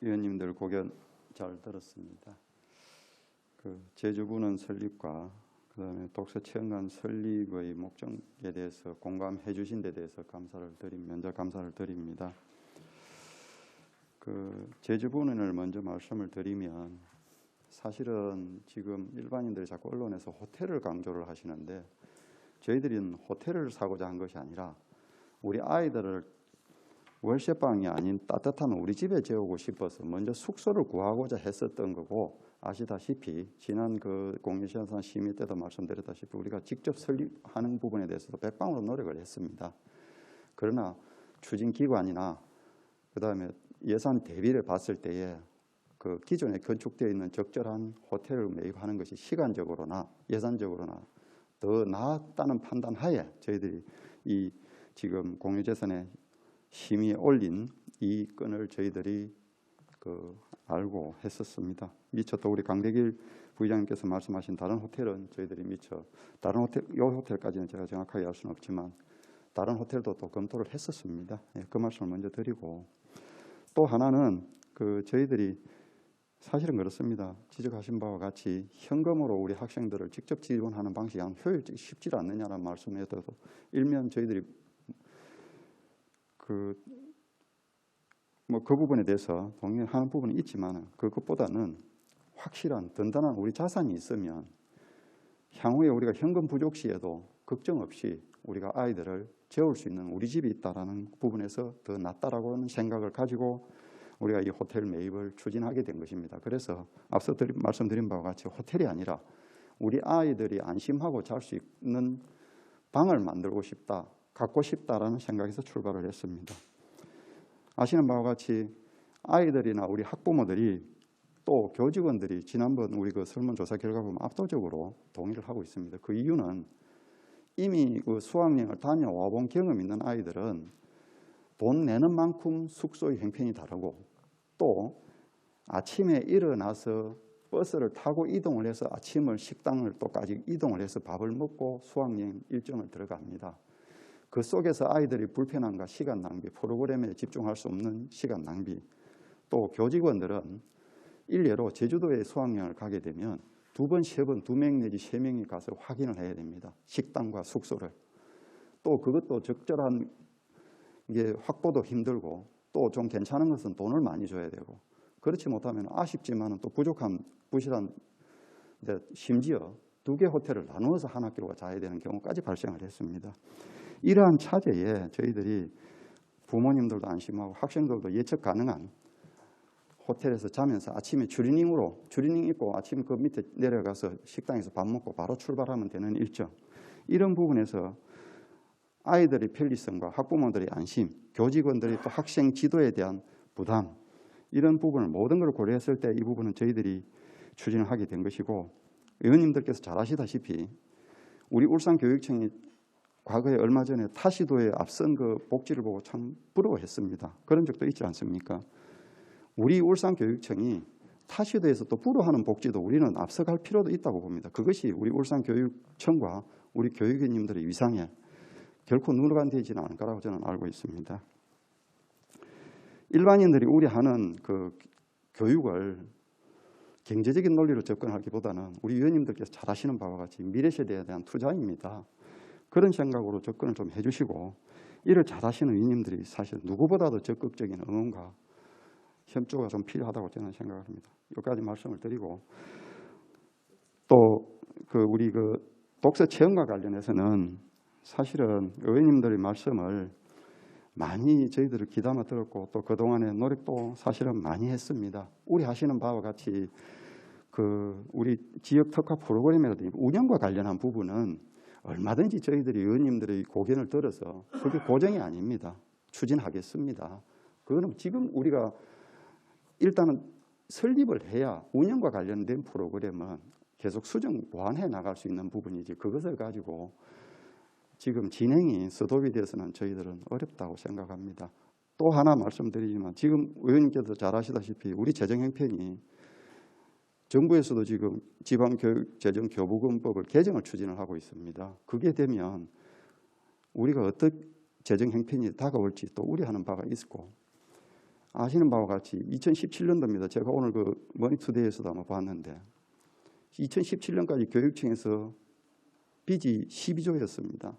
위원님들 고견 잘 들었습니다. 그 제주군은 설립과 그다음에 독서체험관 설립의 목적에 대해서 공감해 주신 데 대해서 면접 감사를 드립니다. 그 제주군을 먼저 말씀을 드리면 사실은 지금 일반인들이 자꾸 언론에서 호텔을 강조를 하시는데 저희들은 호텔을 사고자 한 것이 아니라 우리 아이들을 월세방이 아닌 따뜻한 우리 집에 재우고 싶어서 먼저 숙소를 구하고자 했었던 거고, 아시다시피 지난 그 공유시장 심의 때도 말씀드렸다시피 우리가 직접 설립하는 부분에 대해서도 백방으로 노력을 했습니다. 그러나 추진기관이나 그다음에 예산 대비를 봤을 때에 그 기존에 건축되어 있는 적절한 호텔을 매입하는 것이 시간적으로나 예산적으로나 더 나았다는 판단하에 저희들이 이 지금 공유재산에 심의에 올린 이 건을 저희들이 그 알고 했었습니다. 미처 또 우리 강대길 부의장님께서 말씀하신 다른 호텔은 저희들이 미처 다른 호텔, 이 호텔까지는 제가 정확하게 알 수는 없지만 다른 호텔도 또 검토를 했었습니다. 예, 그 말씀을 먼저 드리고, 또 하나는 그 저희들이 사실은 그렇습니다. 지적하신 바와 같이 현금으로 우리 학생들을 직접 지원하는 방식이 효율적이 쉽지 않느냐는 말씀에도 일면 저희들이 그 부분에 대해서 동의하는 부분이 있지만 그것보다는 확실한 든든한 우리 자산이 있으면 향후에 우리가 현금 부족 시에도 걱정 없이 우리가 아이들을 재울 수 있는 우리 집이 있다라는 부분에서 더 낫다라고는 생각을 가지고 우리가 이 호텔 매입을 추진하게 된 것입니다. 그래서 앞서 말씀드린 바와 같이 호텔이 아니라 우리 아이들이 안심하고 잘 수 있는 방을 만들고 싶다, 갖고 싶다라는 생각에서 출발을 했습니다. 아시는 바와 같이 아이들이나 우리 학부모들이 또 교직원들이 지난번 우리 그 설문조사 결과 보면 압도적으로 동의를 하고 있습니다. 그 이유는 이미 그 수학여행을 다녀와 본 경험 있는 아이들은 돈 내는 만큼 숙소의 형편이 다르고, 또 아침에 일어나서 버스를 타고 이동을 해서 아침을 식당을 또까지 이동을 해서 밥을 먹고 수학여행 일정을 들어갑니다. 그 속에서 아이들이 불편함과 시간 낭비, 프로그램에 집중할 수 없는 시간 낭비, 또 교직원들은 일례로 제주도에 수학여행을 가게 되면 2번, 3번, 2명 내지 3명이 가서 확인을 해야 됩니다. 식당과 숙소를. 또 그것도 적절한 이게 확보도 힘들고, 또 좀 괜찮은 것은 돈을 많이 줘야 되고, 그렇지 못하면 아쉽지만 또 부실한 심지어 2개 호텔을 나누어서 한 학교가 자야 되는 경우까지 발생을 했습니다. 이러한 차제에 저희들이 부모님들도 안심하고 학생들도 예측 가능한 호텔에서 자면서 아침에 추리닝 입고 아침 그 밑에 내려가서 식당에서 밥 먹고 바로 출발하면 되는 일정, 이런 부분에서 아이들의 편리성과 학부모들의 안심, 교직원들이 또 학생 지도에 대한 부담, 이런 부분을 모든 걸 고려했을 때 이 부분은 저희들이 추진을 하게 된 것이고, 의원님들께서 잘 아시다시피 우리 울산교육청이 과거에 얼마 전에 타시도에 앞선 그 복지를 보고 참 부러워했습니다. 그런 적도 있지 않습니까? 우리 울산교육청이 타시도에서 또 부러워하는 복지도 우리는 앞서갈 필요도 있다고 봅니다. 그것이 우리 울산교육청과 우리 교육위원님들의 위상에 결코 누르간되지는 않을 거라고 저는 알고 있습니다. 일반인들이 우려하는 그 교육을 경제적인 논리로 접근하기보다는 우리 위원님들께서 잘 아시는 바와 같이 미래세대에 대한 투자입니다. 그런 생각으로 접근을 좀 해주시고, 이를 잘 아시는 위원님들이 사실 누구보다도 적극적인 응원과 협조가 좀 필요하다고 저는 생각을 합니다. 여기까지 말씀을 드리고, 또 그 우리 그 독서 체험과 관련해서는 사실은 의원님들의 말씀을 많이 저희들을 귀담아 들었고, 또 그동안의 노력도 사실은 많이 했습니다. 우려하시는 바와 같이 그 우리 지역 특화 프로그램이라든지 운영과 관련한 부분은 얼마든지 저희들이 의원님들의 고견을 들어서, 그게 고정이 아닙니다. 추진하겠습니다. 그거는 지금 우리가 일단은 설립을 해야 운영과 관련된 프로그램은 계속 수정 보완해 나갈 수 있는 부분이지, 그것을 가지고 지금 진행이 서도에 대해서는 저희들은 어렵다고 생각합니다. 또 하나 말씀드리지만, 지금 의원님께서 잘 아시다시피 우리 재정 형편이 정부에서도 지금 지방교육재정교부금법을 개정을 추진을 하고 있습니다. 그게 되면 우리가 어떤 재정 형편이 다가올지 또 우려하는 바가 있고, 아시는 바와 같이 2017년도입니다. 제가 오늘 그 머니투데이에서도 아마 봤는데 2017년까지 교육청에서 빚이 12조였습니다.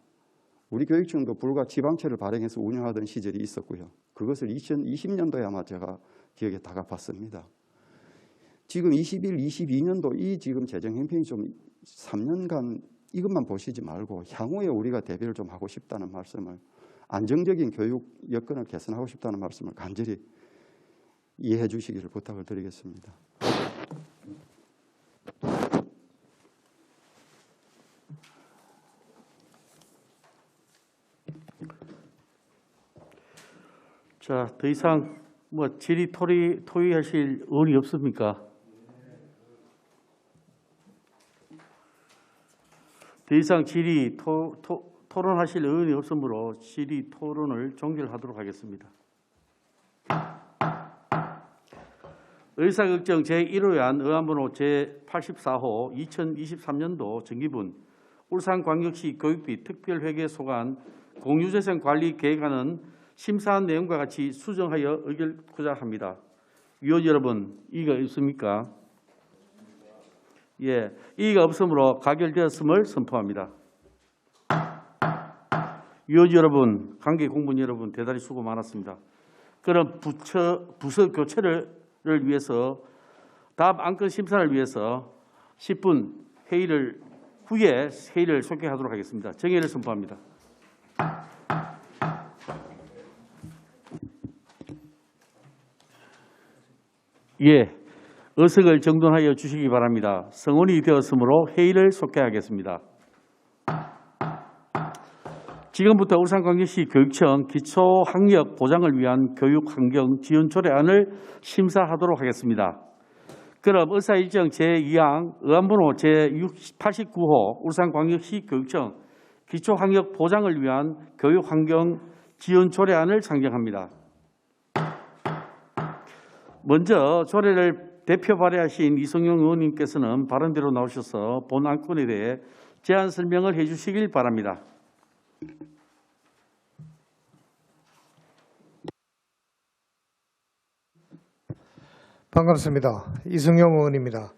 우리 교육청도 불과 지방채를 발행해서 운영하던 시절이 있었고요. 그것을 2020년도에 아마 제가 기억에 다 갚았습니다. 지금 21, 22년도 이 지금 재정 형편이 좀 3년간 이것만 보시지 말고 향후에 우리가 대비를 좀 하고 싶다는 말씀을, 안정적인 교육 여건을 개선하고 싶다는 말씀을 간절히 이해해 주시기를 부탁을 드리겠습니다. 자, 더 이상 뭐 질의 토의하실 의원이 없습니까? 더 이상 질의 토론하실 의원이 없으므로 질의 토론을 종결하도록 하겠습니다. 의사결정 제1호안 의안번호 제84호 2023년도 정기분 울산광역시 교육비 특별회계 소관 공유재생 관리 계획안은 심사한 내용과 같이 수정하여 의결하고자 합니다. 위원 여러분, 이의가 있습니까? 예, 이의가 없으므로 가결되었음을 선포합니다. 위원 여러분, 관계 공무원 여러분, 대단히 수고 많았습니다. 그럼 부서 교체를 위해서 다음 안건 심사를 위해서 10분 후에 회의를 속개하도록 하겠습니다. 정회를 선포합니다. 예, 의석을 정돈하여 주시기 바랍니다. 성원이 되었으므로 회의를 속개하겠습니다. 지금부터 울산광역시 교육청 기초학력 보장을 위한 교육환경 지원 조례안을 심사하도록 하겠습니다. 그럼 의사일정 제2항 의안번호 제89호 울산광역시 교육청 기초학력 보장을 위한 교육환경 지원 조례안을 상정합니다. 먼저 조례를 대표 발의하신 이성용 의원님께서는 발언대로 나오셔서 본 안건에 대해 제안 설명을 해 주시길 바랍니다. 반갑습니다. 이승용 의원입니다.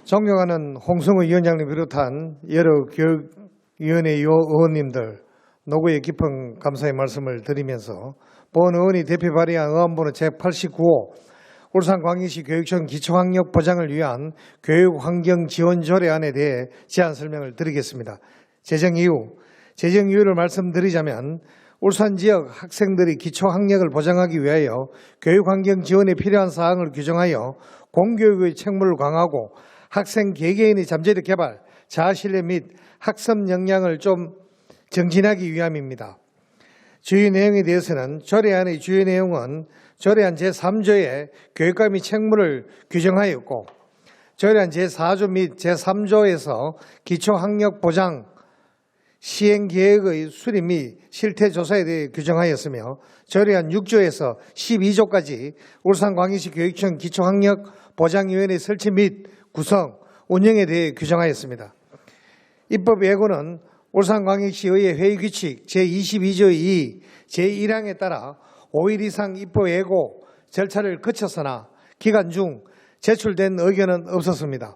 존경하는 홍성우 위원장님 비롯한 여러 교육위원회 의원님들 노고의 깊은 감사의 말씀을 드리면서 본 의원이 대표 발의한 의안번호 제89호 울산광역시 교육청 기초학력 보장을 위한 교육환경 지원 조례안에 대해 제안 설명을 드리겠습니다. 제정 이유를 말씀드리자면 울산 지역 학생들이 기초학력을 보장하기 위하여 교육환경 지원에 필요한 사항을 규정하여 공교육의 책무를 강화하고 학생 개개인의 잠재력 개발, 자아신뢰 및 학습 역량을 좀 정진하기 위함입니다. 주요 내용에 대해서는 조례안의 주요 내용은 조례안 제3조에 교육과 및 책무를 규정하였고 조례안 제4조 및 제3조에서 기초학력 보장 시행계획의 수립 및 실태조사에 대해 규정하였으며 조례안 6조에서 12조까지 울산광역시 교육청 기초학력 보장위원회 설치 및 구성, 운영에 대해 규정하였습니다. 입법 예고는 울산광역시의회 회의규칙 제22조 2, 제1항에 따라 5일 이상 입법 예고 절차를 거쳤으나 기간 중 제출된 의견은 없었습니다.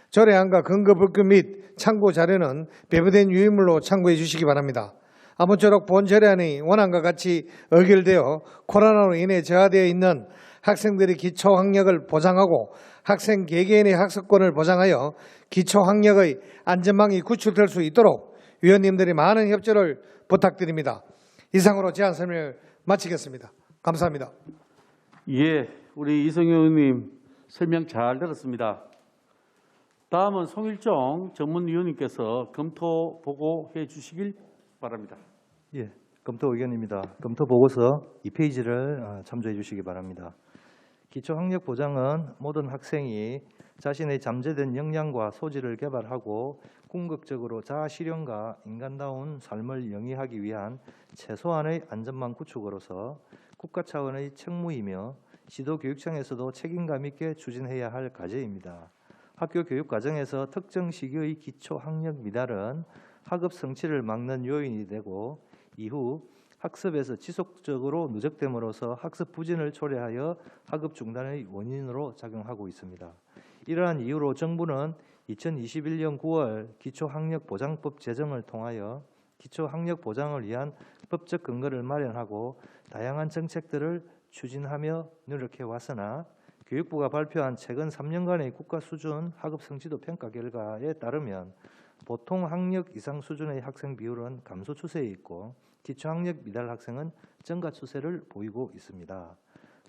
조례안과 근거 법규 및 참고 자료는 배부된 유인물로 참고해 주시기 바랍니다. 아무쪼록 본 조례안의 원안과 같이 의결되어 코로나로 인해 저하되어 있는 학생들의 기초학력을 보장하고 학생 개개인의 학습권을 보장하여 기초학력의 안전망이 구축될 수 있도록 위원님들의 많은 협조를 부탁드립니다. 이상으로 제안 설명을 마치겠습니다. 감사합니다. 예, 우리 이성용 의원님 설명 잘 들었습니다. 다음은 송일종 전문위원님께서 검토 보고해 주시길 바랍니다. 예, 검토 의견입니다. 검토 보고서 2페이지를 참조해 주시기 바랍니다. 기초학력 보장은 모든 학생이 자신의 잠재된 역량과 소질을 개발하고 궁극적으로 자아실현과 인간다운 삶을 영위하기 위한 최소한의 안전망 구축으로서 국가 차원의 책무이며 시도교육청에서도 책임감 있게 추진해야 할 과제입니다. 학교 교육 과정에서 특정 시기의 기초 학력 미달은 학업 성취를 막는 요인이 되고 이후 학습에서 지속적으로 누적됨으로써 학습 부진을 초래하여 학업 중단의 원인으로 작용하고 있습니다. 이러한 이유로 정부는 2021년 9월 기초학력보장법 제정을 통하여 기초학력보장을 위한 법적 근거를 마련하고 다양한 정책들을 추진하며 노력해 왔으나 교육부가 발표한 최근 3년간의 국가 수준 학업 성취도 평가 결과에 따르면 보통 학력 이상 수준의 학생 비율은 감소 추세에 있고 기초학력 미달 학생은 증가 추세를 보이고 있습니다.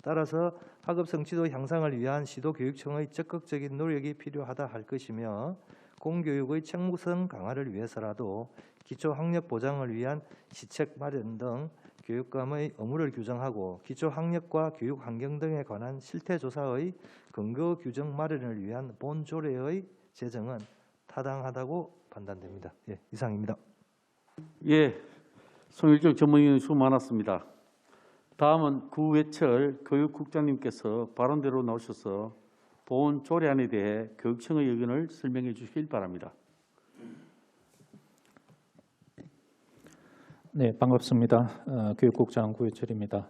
따라서 학업 성취도 향상을 위한 시도교육청의 적극적인 노력이 필요하다 할 것이며 공교육의 책무성 강화를 위해서라도 기초학력 보장을 위한 시책 마련 등 교육감의 의무를 규정하고 기초학력과 교육 환경 등에 관한 실태조사의 근거 규정 마련을 위한 본조례의 제정은 타당하다고 판단됩니다. 예, 이상입니다. 예, 송일정 전문위원 수고 많았습니다. 다음은 구회철 교육국장님께서 발언대로 나오셔서 본 조례안에 대해 교육청의 의견을 설명해 주시길 바랍니다. 네, 반갑습니다. 교육국장 구회철입니다.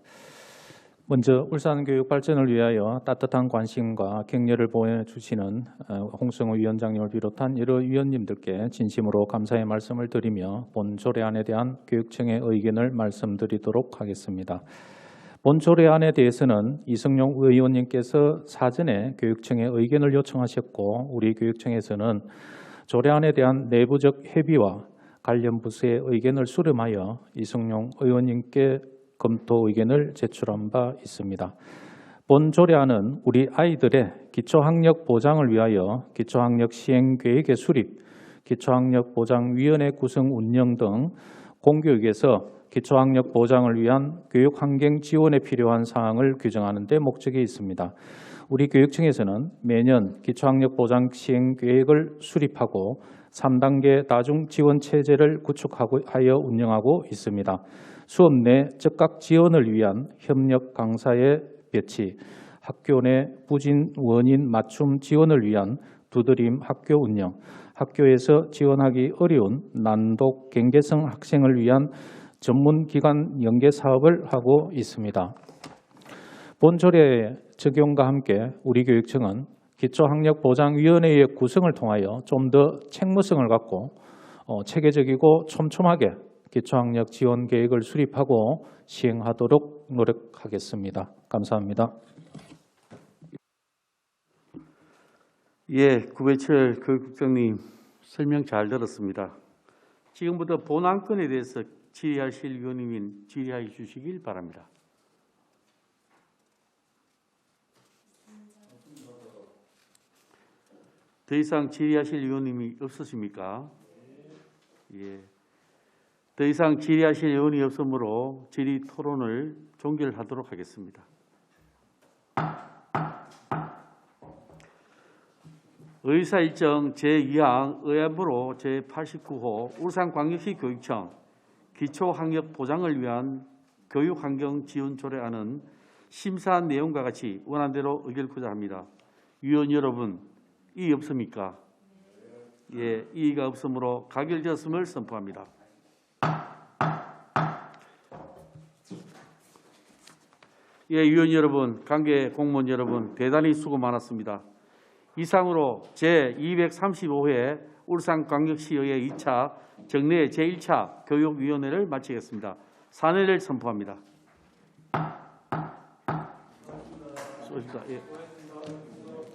먼저 울산 교육 발전을 위하여 따뜻한 관심과 격려를 보여주시는 홍성우 위원장님을 비롯한 여러 위원님들께 진심으로 감사의 말씀을 드리며 본 조례안에 대한 교육청의 의견을 말씀드리도록 하겠습니다. 본 조례안에 대해서는 이승용 의원님께서 사전에 교육청의 의견을 요청하셨고 우리 교육청에서는 조례안에 대한 내부적 협의와 관련 부서의 의견을 수렴하여 이승용 의원님께 검토 의견을 제출한 바 있습니다. 본 조례안은 우리 아이들의 기초학력 보장을 위하여 기초학력 시행계획의 수립, 기초학력보장위원회 구성 운영 등 공교육에서 기초학력 보장을 위한 교육환경 지원에 필요한 사항을 규정하는 데 목적이 있습니다. 우리 교육청에서는 매년 기초학력 보장 시행계획을 수립하고 3단계 다중지원체제를 구축하여 운영하고 있습니다. 수업 내 즉각 지원을 위한 협력 강사의 배치, 학교 내 부진 원인 맞춤 지원을 위한 두드림 학교 운영, 학교에서 지원하기 어려운 난독 경계성 학생을 위한 전문기관 연계 사업을 하고 있습니다. 본 조례 적용과 함께 우리 교육청은 기초학력보장위원회의 구성을 통하여 좀 더 책무성을 갖고 체계적이고 촘촘하게 기초학력 지원 계획을 수립하고 시행하도록 노력하겠습니다. 감사합니다. 예, 구회철 교육국장님 설명 잘 들었습니다. 지금부터 본 안건에 대해서 질의하실 위원님인 질의해 주시길 바랍니다. 더 이상 질의하실 위원님이 없으십니까? 예. 더 이상 질의하실 의원이 없으므로 질의 토론을 종결하도록 하겠습니다. 의사일정 제2항 의안부로 제89호 울산광역시 교육청 기초학력 보장을 위한 교육환경지원조례안은 심사한 내용과 같이 원안대로 의결코자 합니다. 위원 여러분, 이의 없습니까? 예, 이의가 없으므로 가결되었음을 선포합니다. 예, 위원 여러분, 관계 공무원 여러분, 대단히 수고 많았습니다. 이상으로 제235회 울산광역시의회 2차 정례 제1차 교육위원회를 마치겠습니다. 산회를 선포합니다. 수고하셨습니다. 예.